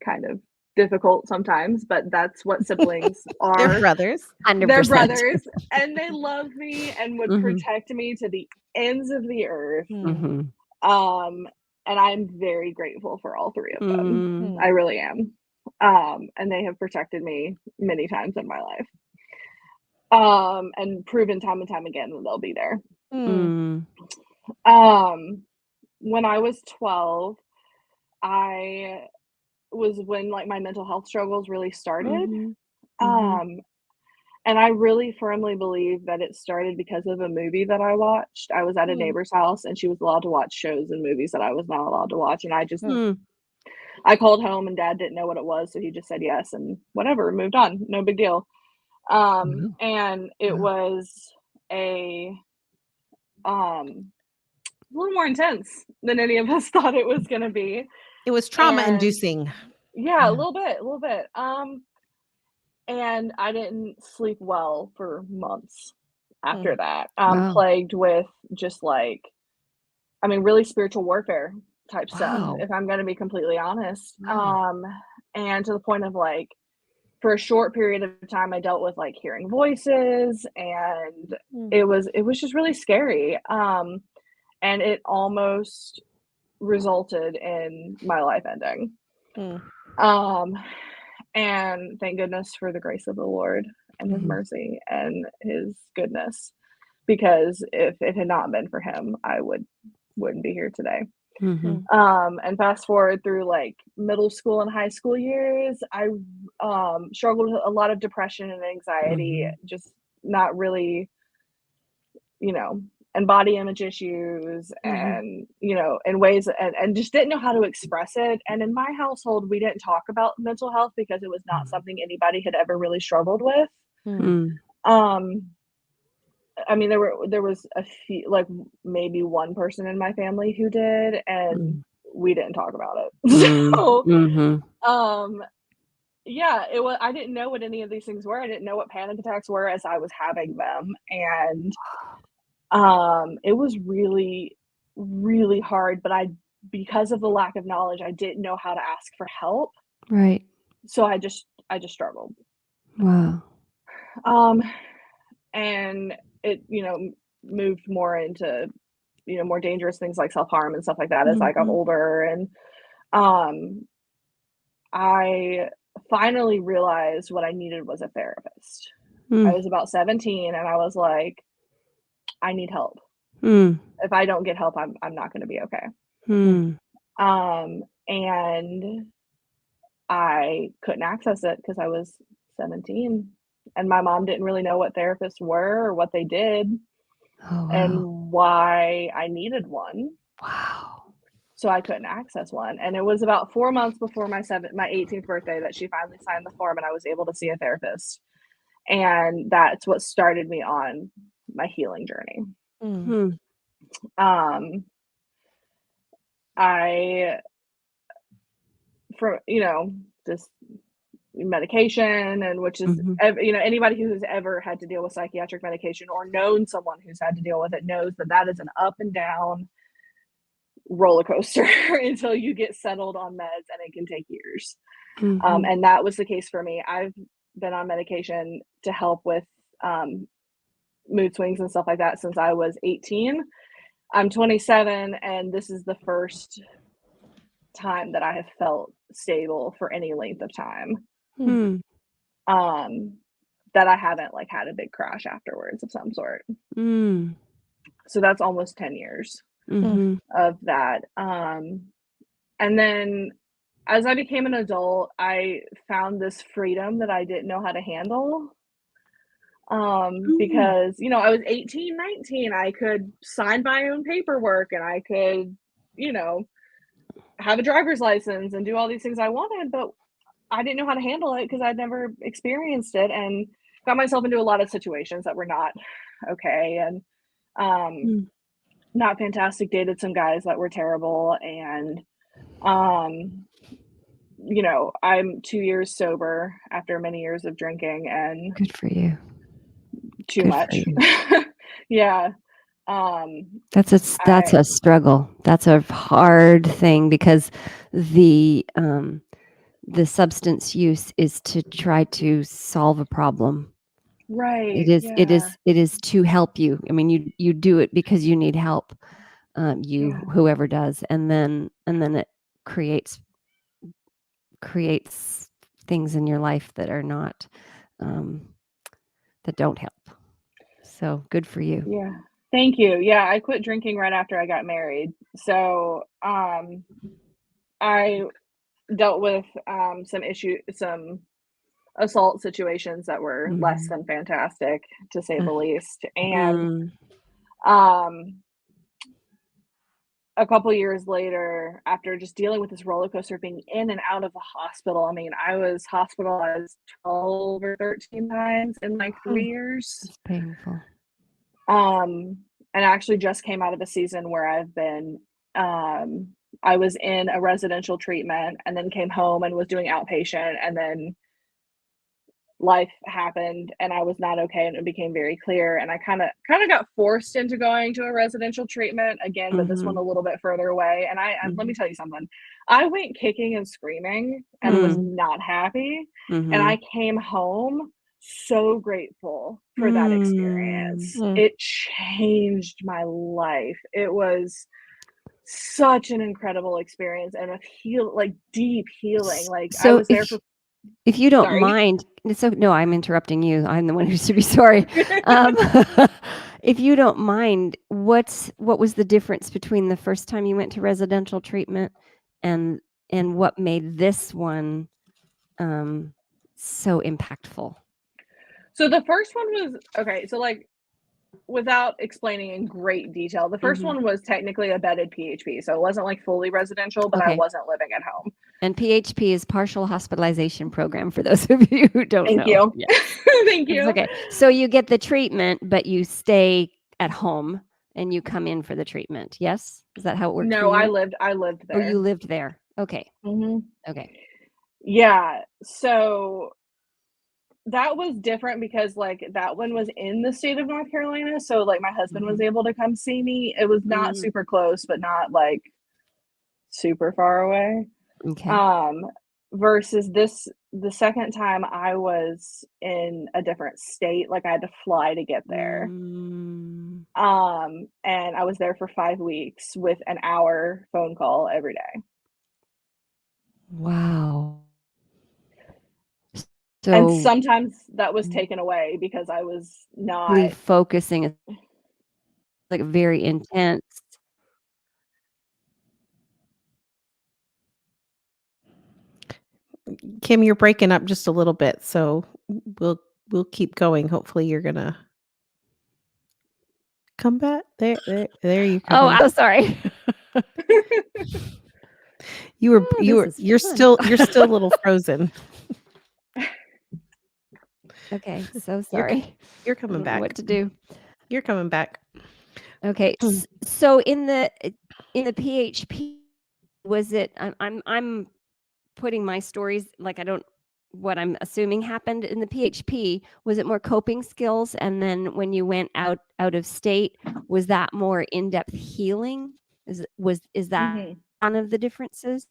[SPEAKER 3] kind of difficult sometimes, but that's what siblings are.
[SPEAKER 2] They're brothers.
[SPEAKER 1] 100%.
[SPEAKER 3] They're brothers, and they love me and would protect me to the ends of the earth. And I'm very grateful for all 3 of them. I really am. And they have protected me many times in my life. And proven time and time again that they'll be there. When I was 12, I was when like my mental health struggles really started. And I really firmly believe that it started because of a movie that I watched. I was at a neighbor's house, and she was allowed to watch shows and movies that I was not allowed to watch. And I called home, and Dad didn't know what it was, so he just said yes and whatever, moved on. No big deal. And it was a little more intense than any of us thought it was going to be.
[SPEAKER 2] It was trauma inducing.
[SPEAKER 3] Yeah, a little bit. And I didn't sleep well for months after that.
[SPEAKER 1] Wow.
[SPEAKER 3] Plagued with just like, I mean, really spiritual warfare type stuff,
[SPEAKER 1] Wow.
[SPEAKER 3] if I'm gonna be completely honest.
[SPEAKER 1] Wow.
[SPEAKER 3] And to the point of like, for a short period of time, I dealt with like hearing voices, and it was just really scary. And it almost resulted in my life ending. And thank goodness for the grace of the Lord and his mercy and his goodness, because if it had not been for him, I wouldn't be here today. And fast forward through like middle school and high school years, I struggled with a lot of depression and anxiety, just not really, and body image issues, and in ways, and just didn't know how to express it. And in my household, we didn't talk about mental health because it was not something anybody had ever really struggled with. I mean, there was a few, like maybe one person in my family who did, and we didn't talk about it. So, yeah, it was. I didn't know what any of these things were. I didn't know what panic attacks were as I was having them, and it was really, really hard. But because of the lack of knowledge, I didn't know how to ask for help.
[SPEAKER 1] Right.
[SPEAKER 3] So I just struggled.
[SPEAKER 1] Wow.
[SPEAKER 3] And it, moved more into, more dangerous things like self-harm and stuff like that as I got older. And I finally realized what I needed was a therapist. I was about 17 and I was like, I need help. If I don't get help, I'm not going to be okay. And I couldn't access it because I was 17, and my mom didn't really know what therapists were or what they did.
[SPEAKER 1] Oh, wow.
[SPEAKER 3] And why I needed one.
[SPEAKER 1] Wow.
[SPEAKER 3] So I couldn't access one. And it was about 4 months before my 18th birthday that she finally signed the form and I was able to see a therapist. And that's what started me on my healing journey. Just medication, and which is, anybody who's ever had to deal with psychiatric medication or known someone who's had to deal with it knows that is an up and down roller coaster until you get settled on meds, and it can take years. And that was the case for me. I've been on medication to help with mood swings and stuff like that since I was 18. I'm 27, and this is the first time that I have felt stable for any length of time. That I haven't like had a big crash afterwards of some sort. So that's almost 10 years of that. And then as I became an adult, I found this freedom that I didn't know how to handle. Because, I was 18, 19, I could sign my own paperwork, and I could, have a driver's license and do all these things I wanted, but I didn't know how to handle it because I'd never experienced it, and got myself into a lot of situations that were not okay, and not fantastic. Dated some guys that were terrible, and I'm 2 years sober after many years of drinking, and
[SPEAKER 1] good for you.
[SPEAKER 3] Too much. Yeah.
[SPEAKER 1] That's a struggle. That's a hard thing because the substance use is to try to solve a problem.
[SPEAKER 3] Right.
[SPEAKER 1] It is to help you. I mean, you do it because you need help. Whoever does, and then it creates things in your life that are not that don't help. So good for you.
[SPEAKER 3] Yeah. Thank you. Yeah, I quit drinking right after I got married. So I dealt with some assault situations that were less than fantastic, to say the least. And a couple years later, after just dealing with this roller coaster, being in and out of the hospital, I mean, I was hospitalized 12 or 13 times in like 3 years.
[SPEAKER 1] It's painful.
[SPEAKER 3] And I actually just came out of a season where I've been I was in a residential treatment and then came home and was doing outpatient, and then life happened and I was not okay, and it became very clear, and I kind of got forced into going to a residential treatment again, but this one a little bit further away. And I let me tell you something. I went kicking and screaming and was not happy. And I came home so grateful for that experience. It changed my life. It was such an incredible experience and deep healing. Like, I was there for.
[SPEAKER 1] If you don't mind, no, I'm interrupting you. I'm the one who should be sorry. If you don't mind, what was the difference between the first time you went to residential treatment and what made this one so impactful?
[SPEAKER 3] So the first one was, okay, so like, without explaining in great detail, the first one was technically a bedded PHP. So it wasn't like fully residential, but I wasn't living at home.
[SPEAKER 1] And PHP is partial hospitalization program, for those of you who don't know.
[SPEAKER 3] Thank you. Yes. Thank you.
[SPEAKER 1] Okay. So you get the treatment, but you stay at home and you come in for the treatment. Yes? Is that how it worked?
[SPEAKER 3] No,
[SPEAKER 1] for you?
[SPEAKER 3] I lived there.
[SPEAKER 1] Oh, you lived there. Okay. Okay.
[SPEAKER 3] Yeah. So that was different because like that one was in the state of North Carolina. So like my husband was able to come see me. It was not super close, but not like super far away.
[SPEAKER 1] Okay.
[SPEAKER 3] Versus the second time I was in a different state, like I had to fly to get there. And I was there for 5 weeks with an hour phone call every day.
[SPEAKER 1] Wow.
[SPEAKER 3] So, and sometimes that was taken away because I was not
[SPEAKER 1] focusing, like very intense.
[SPEAKER 2] Kim, you're breaking up just a little bit, so we'll keep going. Hopefully you're gonna come back. There you come.
[SPEAKER 1] Oh, I'm sorry.
[SPEAKER 2] You're still a little frozen.
[SPEAKER 1] Okay, so sorry.
[SPEAKER 2] You're coming back.
[SPEAKER 1] What to do?
[SPEAKER 2] You're coming back.
[SPEAKER 1] Okay. So in the PHP, was it? I'm putting my stories like what I'm assuming happened in the PHP. Was it more coping skills, and then when you went out of state, was that more in-depth healing? Is that one of the differences?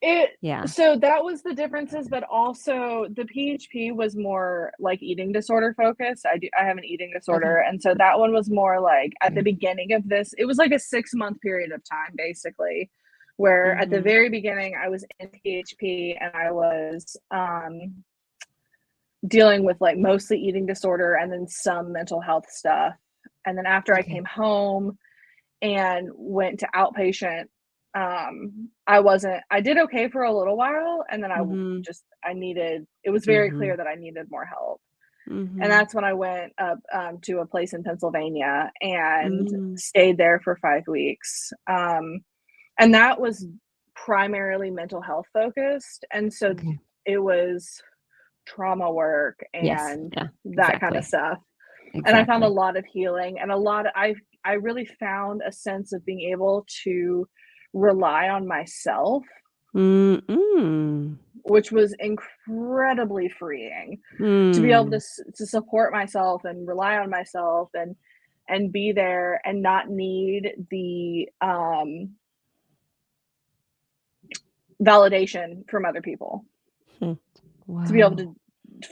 [SPEAKER 3] So that was the differences, but also the PHP was more like eating disorder focused. I have an eating disorder. And so that one was more like at the beginning of this, it was like a 6-month period of time, basically, where at the very beginning I was in PHP and I was dealing with like mostly eating disorder and then some mental health stuff. And then after I came home and went to outpatient, I did okay for a little while, and then it was very clear that I needed more help. And that's when I went up to a place in Pennsylvania and stayed there for 5 weeks. And that was primarily mental health focused. And so it was trauma work and that kind of stuff. And I found a lot of healing and I really found a sense of being able to rely on myself, which was incredibly freeing to be able to support myself and rely on myself and be there and not need the validation from other people.
[SPEAKER 1] Wow.
[SPEAKER 3] To be able to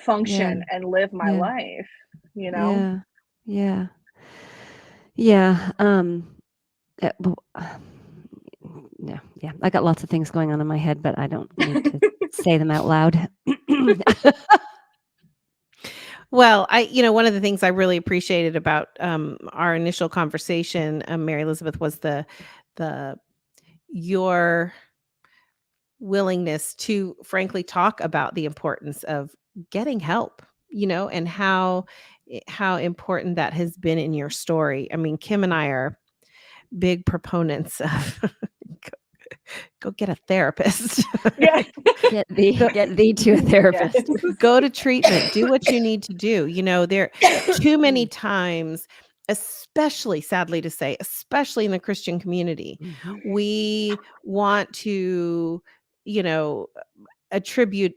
[SPEAKER 3] function and live my life, you know?
[SPEAKER 1] Yeah. I got lots of things going on in my head, but I don't need to say them out loud.
[SPEAKER 2] Well, one of the things I really appreciated about our initial conversation, Mary Elizabeth, was your willingness to frankly talk about the importance of getting help, and how important that has been in your story. I mean, Kim and I are big proponents of go get a therapist.
[SPEAKER 1] Get thee to a therapist.
[SPEAKER 2] Go to treatment. Do what you need to do. There too many times especially, sadly to say, especially in the Christian community, we want to, attribute,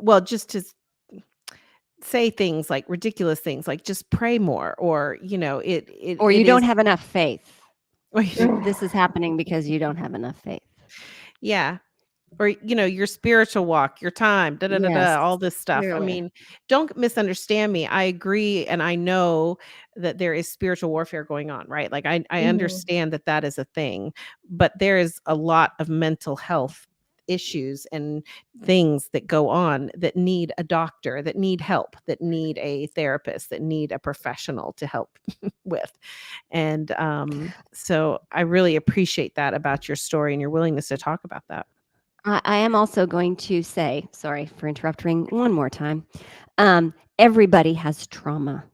[SPEAKER 2] well, just to say things like ridiculous things, like just pray more, or,
[SPEAKER 1] or you
[SPEAKER 2] it
[SPEAKER 1] don't
[SPEAKER 2] is.
[SPEAKER 1] have enough faith. This is happening because you don't have enough faith.
[SPEAKER 2] Yeah. Or, your spiritual walk, your time,
[SPEAKER 1] Yes,
[SPEAKER 2] all this stuff. I
[SPEAKER 1] clearly.
[SPEAKER 2] mean, don't misunderstand me. I agree. And I know that there is spiritual warfare going on, right? Like I understand that is a thing, but there is a lot of mental health issues and things that go on that need a doctor, that need help, that need a therapist, that need a professional to help with. And so I really appreciate that about your story and your willingness to talk about that.
[SPEAKER 1] I am also going to say, sorry for interrupting one more time. Everybody has trauma.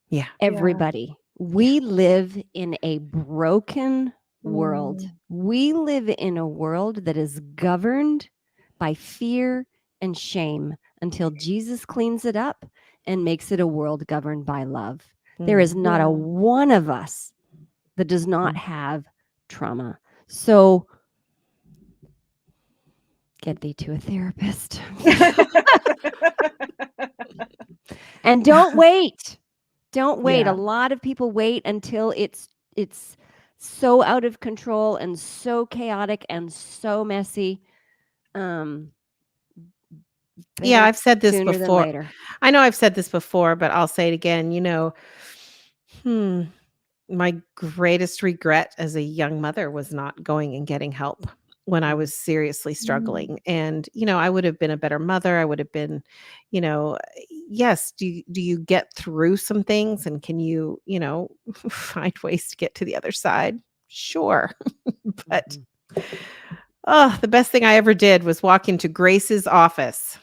[SPEAKER 2] Yeah.
[SPEAKER 1] Everybody. Yeah. We live in a broken world. We live in a world that is governed by fear and shame until Jesus cleans it up and makes it a world governed by love. There is not a one of us that does not have trauma. So get thee to a therapist. And don't wait. Don't wait.
[SPEAKER 3] Yeah.
[SPEAKER 1] A lot of people wait until it's so out of control and so chaotic and so messy.
[SPEAKER 2] Yeah, I've said this
[SPEAKER 1] sooner than
[SPEAKER 2] before.
[SPEAKER 1] later.
[SPEAKER 2] I know I've said this before, but I'll say it again. My greatest regret as a young mother was not going and getting help when I was seriously struggling. And, I would have been a better mother. I would have been, yes. Do you get through some things, and can you, find ways to get to the other side? Sure. But the best thing I ever did was walk into Grace's office.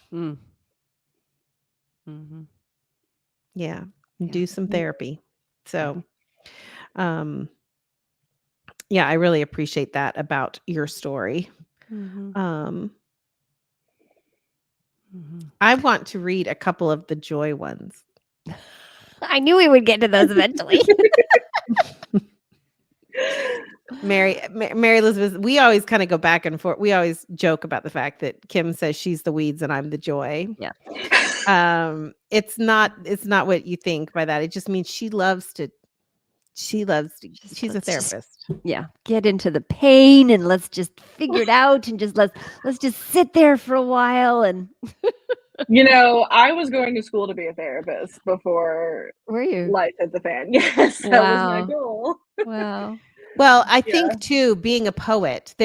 [SPEAKER 2] Yeah. Do some therapy. So, yeah, I really appreciate that about your story. I want to read a couple of the joy ones.
[SPEAKER 1] I knew we would get to those eventually.
[SPEAKER 2] Mary Elizabeth, we always kind of go back and forth. We always joke about the fact that Kim says she's the weeds and I'm the joy.
[SPEAKER 1] Yeah.
[SPEAKER 2] It's not what you think by that. It just means she's a therapist.
[SPEAKER 1] Get into the pain and let's just figure it out, and just let's just sit there for a while. And
[SPEAKER 3] I was going to school to be a therapist before
[SPEAKER 1] were you?
[SPEAKER 3] life hit the fan. Yes, that was my goal.
[SPEAKER 1] Wow.
[SPEAKER 2] Well, I think too, being a poet,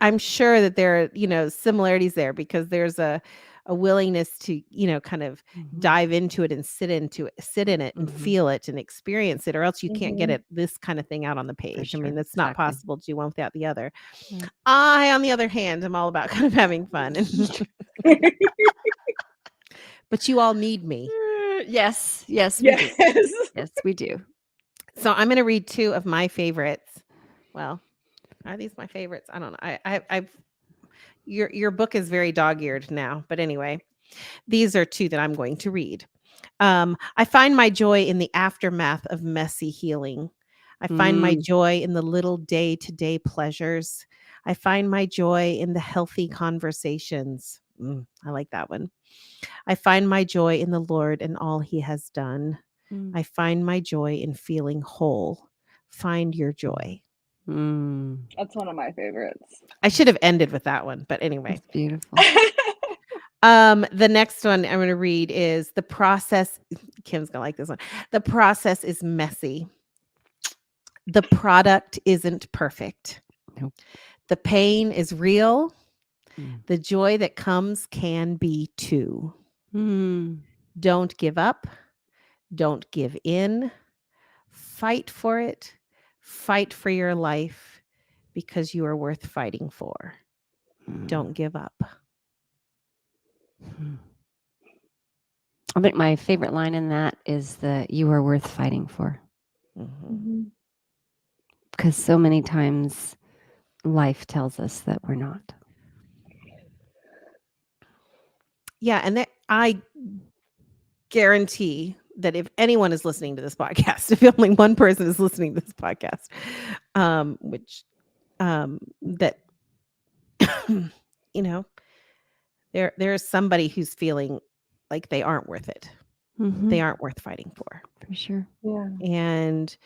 [SPEAKER 2] I'm sure that there are, similarities there, because there's a willingness to, kind of dive into it and sit in it and feel it and experience it, or else you can't get this kind of thing out on the page.
[SPEAKER 1] Sure.
[SPEAKER 2] I mean, that's not possible to do one without the other. I, on the other hand, am all about kind of having fun. But you all need me.
[SPEAKER 1] Yes, we do. Yes, we do.
[SPEAKER 2] So I'm going to read two of my favorites. Well, are these my favorites? I don't know. I've your book is very dog-eared now, but anyway, these are two that I'm going to read. I find my joy in the aftermath of messy healing. I find my joy in the little day-to-day pleasures. I find my joy in the healthy conversations. I like that one. I find my joy in the Lord and all he has done. I find my joy in feeling whole. Find your joy.
[SPEAKER 3] That's one of my favorites.
[SPEAKER 2] I should have ended with that one, but anyway.
[SPEAKER 1] That's beautiful.
[SPEAKER 2] The next one I'm going to read is The Process. Kim's going to like this one. The process is messy. The product isn't perfect.
[SPEAKER 1] Nope.
[SPEAKER 2] The pain is real. The joy that comes can be too. Don't give up. Don't give in. Fight for it. Fight for your life, because you are worth fighting for. Don't give up.
[SPEAKER 1] I think my favorite line in that is you are worth fighting for. Because so many times life tells us that we're not.
[SPEAKER 2] Yeah, and that I guarantee that if anyone is listening to this podcast, if only one person is listening to this podcast, that there's somebody who's feeling like they aren't worth it. They aren't worth fighting for
[SPEAKER 1] sure.
[SPEAKER 3] Yeah.
[SPEAKER 2] And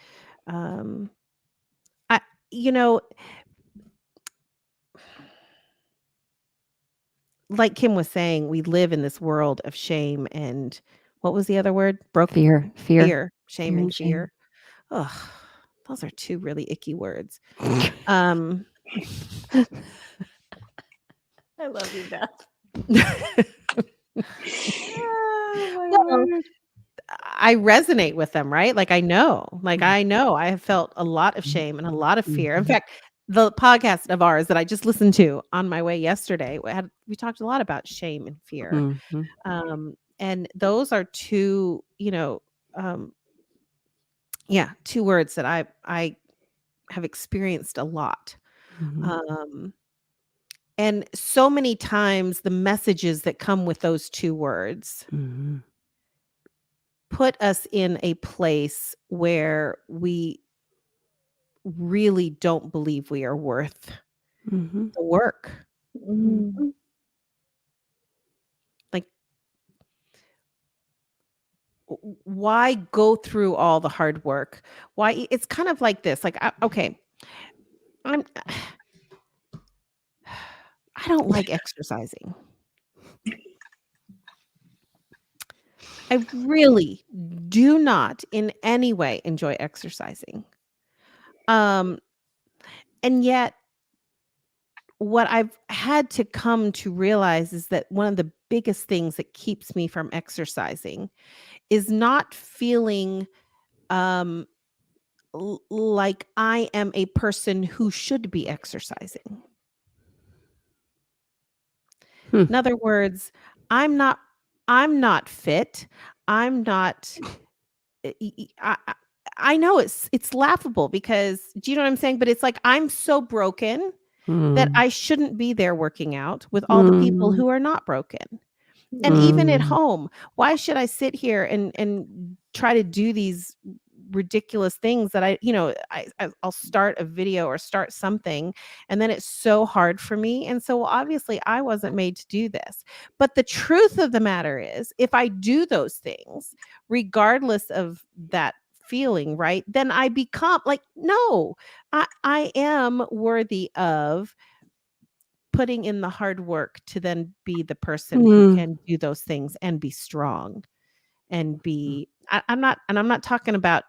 [SPEAKER 2] like Kim was saying, we live in this world of shame and what was the other word?
[SPEAKER 1] Fear.
[SPEAKER 2] Shame and fear. Ugh, those are two really icky words. I love you, Beth. I resonate with them, right? Like I know I have felt a lot of shame and a lot of fear. In fact, the podcast of ours that I just listened to on my way yesterday, we talked a lot about shame and fear. And those are two, two words that I have experienced a lot. And so many times the messages that come with those two words put us in a place where we really don't believe we are worth the work. Like, why go through all the hard work? Why? It's kind of like this. Like, okay, I don't like exercising. I really do not in any way enjoy exercising. And yet what I've had to come to realize is that one of the biggest things that keeps me from exercising is not feeling like I am a person who should be exercising. In other words, I'm not fit. I'm not I know it's laughable because do you know what I'm saying? But it's like I'm so broken that I shouldn't be there working out with all the people who are not broken. And even at home, why should I sit here and try to do these ridiculous things that I'll start a video or start something and then it's so hard for me. And so obviously I wasn't made to do this. But the truth of the matter is, if I do those things, regardless of that feeling, right, then I become like, no, I am worthy of putting in the hard work to then be the person who can do those things and be strong and be I'm not talking about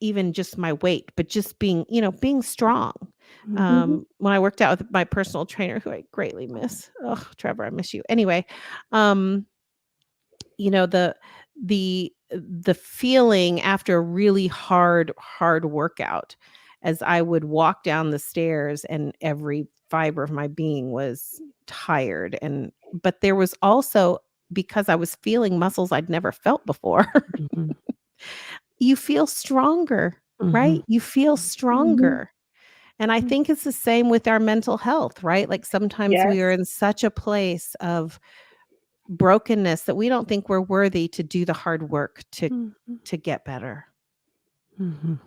[SPEAKER 2] even just my weight, but just being strong. When I worked out with my personal trainer, who I greatly miss. Oh, Trevor, I miss you. Anyway, the feeling after a really hard workout, as I would walk down the stairs and every fiber of my being was tired, but there was also, because I was feeling muscles I'd never felt before, you feel stronger, right? You feel stronger. And I think it's the same with our mental health, right? Like sometimes we are in such a place of brokenness that we don't think we're worthy to do the hard work to get better. And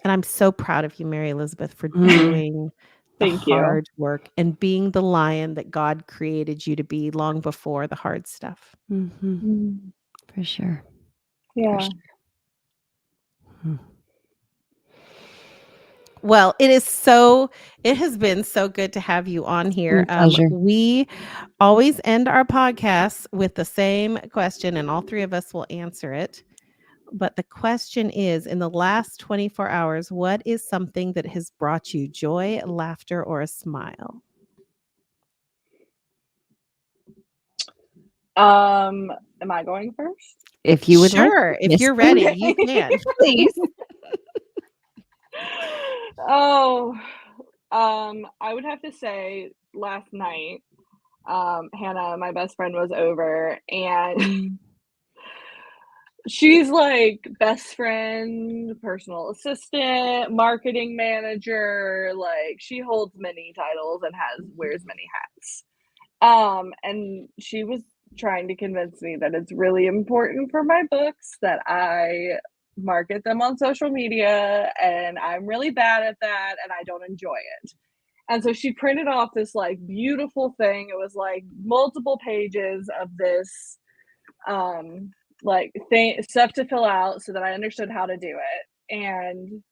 [SPEAKER 2] I'm so proud of you, Mary Elizabeth, for doing the hard work and being the lion that God created you to be long before the hard stuff.
[SPEAKER 1] For sure.
[SPEAKER 3] Yeah.
[SPEAKER 1] For sure.
[SPEAKER 2] Well, it has been so good to have you on here. We always end our podcasts with the same question, and all three of us will answer it. But the question is, in the last 24 hours, what is something that has brought you joy, laughter, or a smile?
[SPEAKER 3] Am I going first?
[SPEAKER 1] If you would like.
[SPEAKER 2] Sure. If you're ready, you can.
[SPEAKER 1] Please.
[SPEAKER 3] I would have to say last night, Hannah, my best friend, was over and she's like best friend, personal assistant, marketing manager, like she holds many titles and wears many hats. And she was trying to convince me that it's really important for my books that I market them on social media, and I'm really bad at that and I don't enjoy it. And so she printed off this like beautiful thing. It was like multiple pages of this like stuff to fill out so that I understood how to do it. And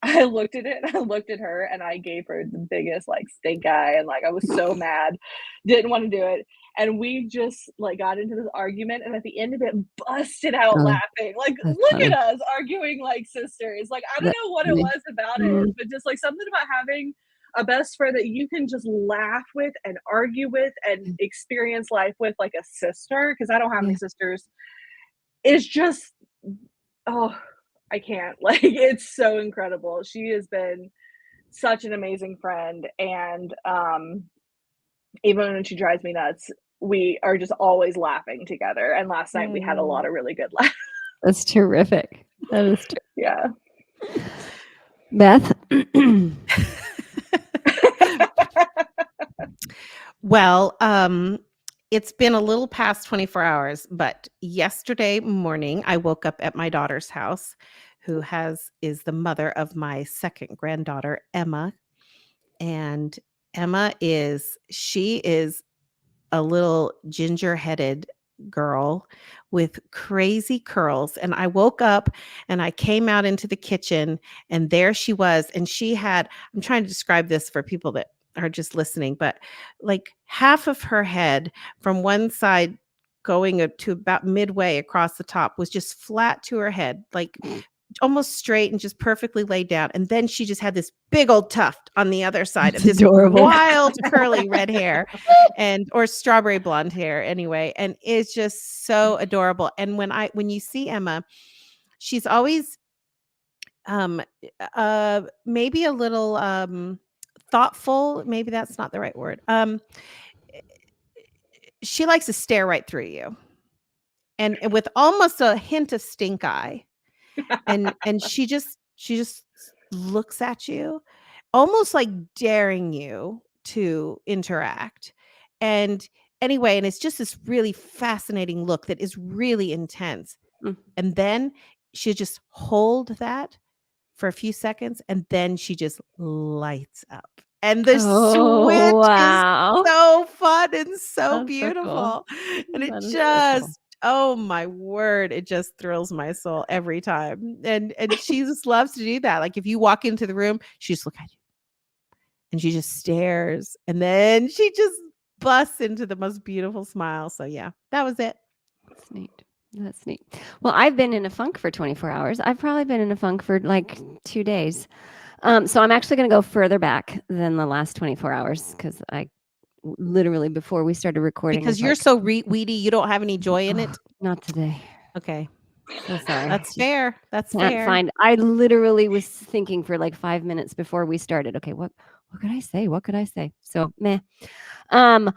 [SPEAKER 3] I looked at it, I looked at her, and I gave her the biggest like stink eye, and like I was so mad, didn't want to do it. And we just like got into this argument, and at the end of it, busted out laughing. Like, look at us arguing like sisters. Like, I don't know what it was about it, but just like something about having a best friend that you can just laugh with and argue with and experience life with like a sister, because I don't have any sisters, is just, oh, I can't. Like, it's so incredible. She has been such an amazing friend, and even when she drives me nuts, we are just always laughing together. And last night we had a lot of really good laughs.
[SPEAKER 1] That's terrific. That is true.
[SPEAKER 3] Yeah.
[SPEAKER 1] Beth?
[SPEAKER 2] Well, it's been a little past 24 hours, but yesterday morning I woke up at my daughter's house, who is the mother of my second granddaughter, Emma. And Emma is a little ginger-headed girl with crazy curls. And I woke up and I came out into the kitchen, and there she was. And I'm trying to describe this for people that are just listening, but like half of her head from one side going to about midway across the top was just flat to her head, like almost straight and just perfectly laid down. And then she just had this big old tuft on the other side of this
[SPEAKER 1] adorable.
[SPEAKER 2] Wild curly red hair or strawberry blonde hair anyway. And it's just so adorable. And when you see Emma, she's always maybe a little thoughtful. Maybe that's not the right word. She likes to stare right through you, and with almost a hint of stink eye. And she just looks at you almost like daring you to interact. And anyway, and it's just this really fascinating look that is really intense. And then she just hold that for a few seconds, and then she just lights up. And the switch is so fun and so beautiful. So cool. And it just, oh my word, it just thrills my soul every time. And she just loves to do that. Like if you walk into the room, she just looks at you and she just stares, and then she just busts into the most beautiful smile. So yeah, that was it.
[SPEAKER 1] That's neat. That's neat. Well, I've been in a funk for 24 hours. I've probably been in a funk for like 2 days. So I'm actually going to go further back than the last 24 hours, because I literally, before we started recording.
[SPEAKER 2] Because you're so weedy, you don't have any joy in it?
[SPEAKER 1] Not today.
[SPEAKER 2] Okay.
[SPEAKER 1] So sorry.
[SPEAKER 2] That's fair. That's
[SPEAKER 1] fair. I literally was thinking for like 5 minutes before we started. Okay, what could I say? What could I say? So meh. On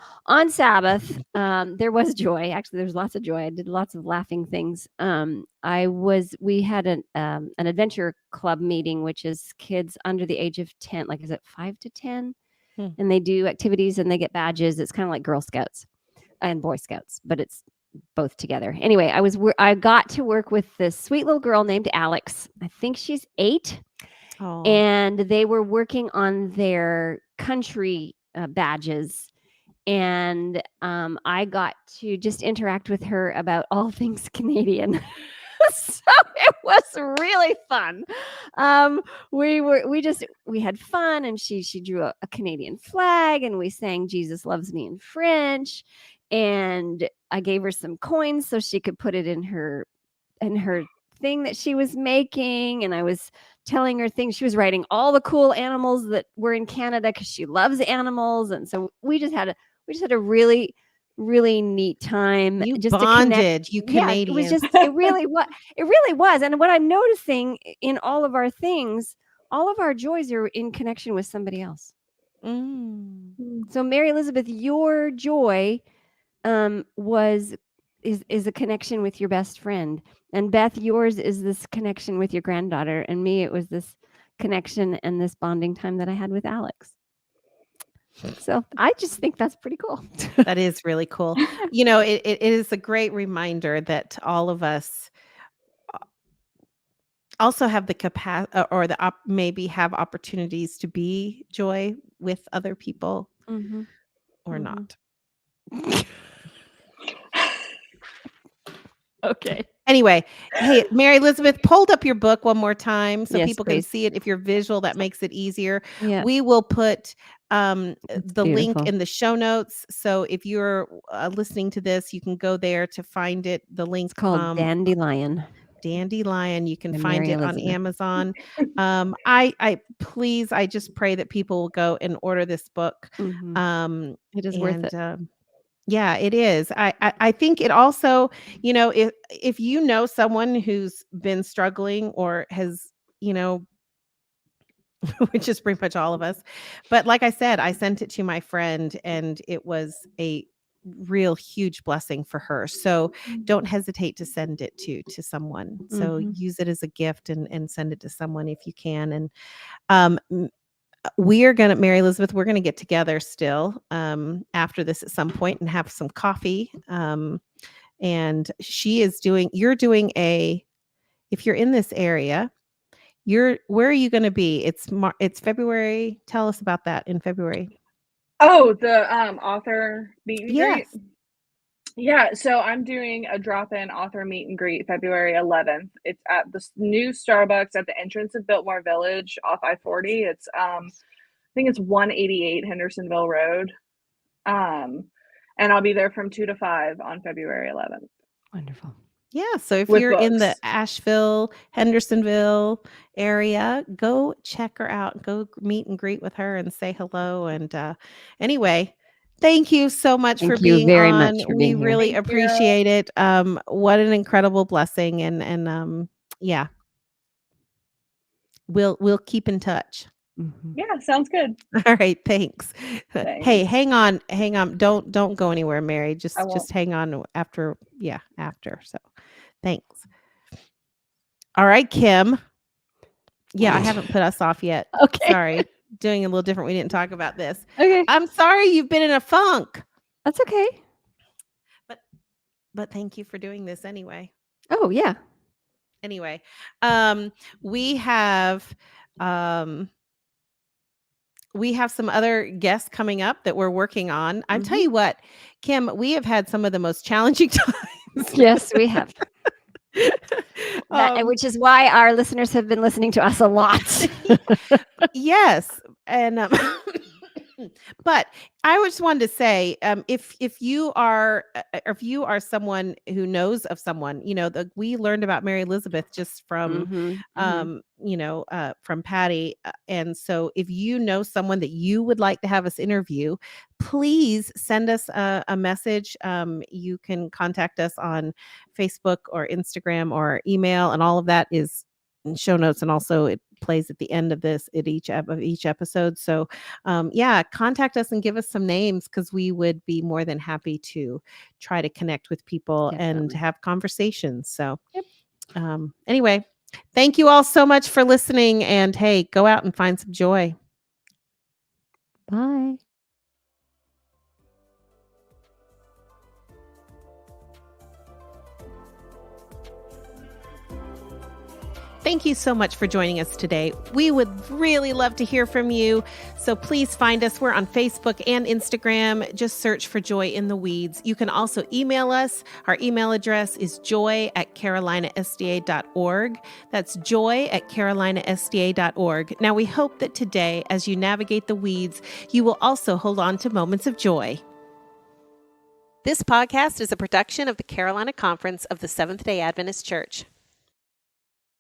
[SPEAKER 1] Sabbath, there was joy. Actually, there was lots of joy. I did lots of laughing things. We had an adventure club meeting, which is kids under the age of 10. Like, is it 5 to 10? And they do activities and they get badges. It's kind of like Girl Scouts and Boy Scouts, but it's both together. Anyway, I got to work with this sweet little girl named Alex. I think she's 8. Oh. And they were working on their country badges. And I got to just interact with her about all things Canadian. So it was really fun. We had fun, and she drew a Canadian flag, and we sang Jesus Loves Me in French, and I gave her some coins so she could put it in her thing that she was making. And I was telling her things. She was writing all the cool animals that were in Canada because she loves animals. And so we just had a really, really neat time.
[SPEAKER 2] You
[SPEAKER 1] just
[SPEAKER 2] bonded, you Canadians.
[SPEAKER 1] Yeah, it really was. And what I'm noticing in all of our things, all of our joys are in connection with somebody else. So Mary Elizabeth, your joy is a connection with your best friend. And Beth, yours is this connection with your granddaughter. And me, it was this connection and this bonding time that I had with Alex. So I just think that's pretty cool.
[SPEAKER 2] That is really cool. It is a great reminder that all of us also have the capacity or maybe have opportunities to be joy with other people or not.
[SPEAKER 1] Okay.
[SPEAKER 2] Anyway, hey, Mary Elizabeth, hold up your book one more time so people
[SPEAKER 1] please.
[SPEAKER 2] can see it. If you're visual, that makes it easier.
[SPEAKER 1] Yeah.
[SPEAKER 2] We will put the
[SPEAKER 1] beautiful.
[SPEAKER 2] link in the show notes. So if you're listening to this, you can go there to find it. The link
[SPEAKER 1] It's called Dandelion.
[SPEAKER 2] Dandelion. You can find it on Amazon. I just pray that people will go and order this book.
[SPEAKER 1] It is worth it.
[SPEAKER 2] Yeah, it is. I think it also, if you know someone who's been struggling or has, which is pretty much all of us. But like I said, I sent it to my friend and it was a real huge blessing for her. So don't hesitate to send it to someone. So use it as a gift and send it to someone if you can. And Mary Elizabeth, we're gonna get together still after this at some point and have some coffee. And you're doing if you're in this area, where are you gonna be? It's February. Tell us about that in February.
[SPEAKER 3] Oh, the author meet and greet?
[SPEAKER 2] Yes.
[SPEAKER 3] Yeah, so I'm doing a drop-in author meet and greet February 11th. It's at the new Starbucks at the entrance of Biltmore Village off I-40. It's I think it's 188 Hendersonville Road. And I'll be there from 2 to 5 on February 11th.
[SPEAKER 1] Wonderful.
[SPEAKER 2] Yeah, so if you're in the Asheville, Hendersonville area, go check her out. Go meet and greet with her and say hello. And anyway, thank you so much for being
[SPEAKER 1] very
[SPEAKER 2] on.
[SPEAKER 1] much for being
[SPEAKER 2] we really appreciate it. What an incredible blessing. And yeah, we'll keep in touch.
[SPEAKER 3] Yeah, sounds good.
[SPEAKER 2] All right, thanks. Hey, hang on. Don't go anywhere, Mary. Just hang on after. So thanks. All right, Kim. Yeah, I haven't put us off yet.
[SPEAKER 1] Okay.
[SPEAKER 2] Sorry. Doing a little different. We didn't talk about this.
[SPEAKER 1] Okay.
[SPEAKER 2] I'm sorry you've been in a funk.
[SPEAKER 1] That's okay.
[SPEAKER 2] But thank you for doing this anyway.
[SPEAKER 1] Oh, yeah.
[SPEAKER 2] Anyway, we have some other guests coming up that we're working on. I tell you what, Kim, we have had some of the most challenging times.
[SPEAKER 1] Yes, we have. Which is why our listeners have been listening to us a lot.
[SPEAKER 2] Yes. And but I just wanted to say, if you are someone who knows of someone, we learned about Mary Elizabeth just from, from Patty. And so if you know someone that you would like to have us interview, please send us a message. You can contact us on Facebook or Instagram or email, and all of that is in show notes, and also it plays at the end of each episode. So contact us and give us some names, because we would be more than happy to try to connect with people and have conversations. So anyway, thank you all so much for listening, and hey, go out and find some joy.
[SPEAKER 1] Bye.
[SPEAKER 2] Thank you so much for joining us today. We would really love to hear from you. So please find us. We're on Facebook and Instagram. Just search for Joy in the Weeds. You can also email us. Our email address is joy@carolinasda.org. That's joy@carolinasda.org. Now, we hope that today, as you navigate the weeds, you will also hold on to moments of joy. This podcast is a production of the Carolina Conference of the Seventh-day Adventist Church.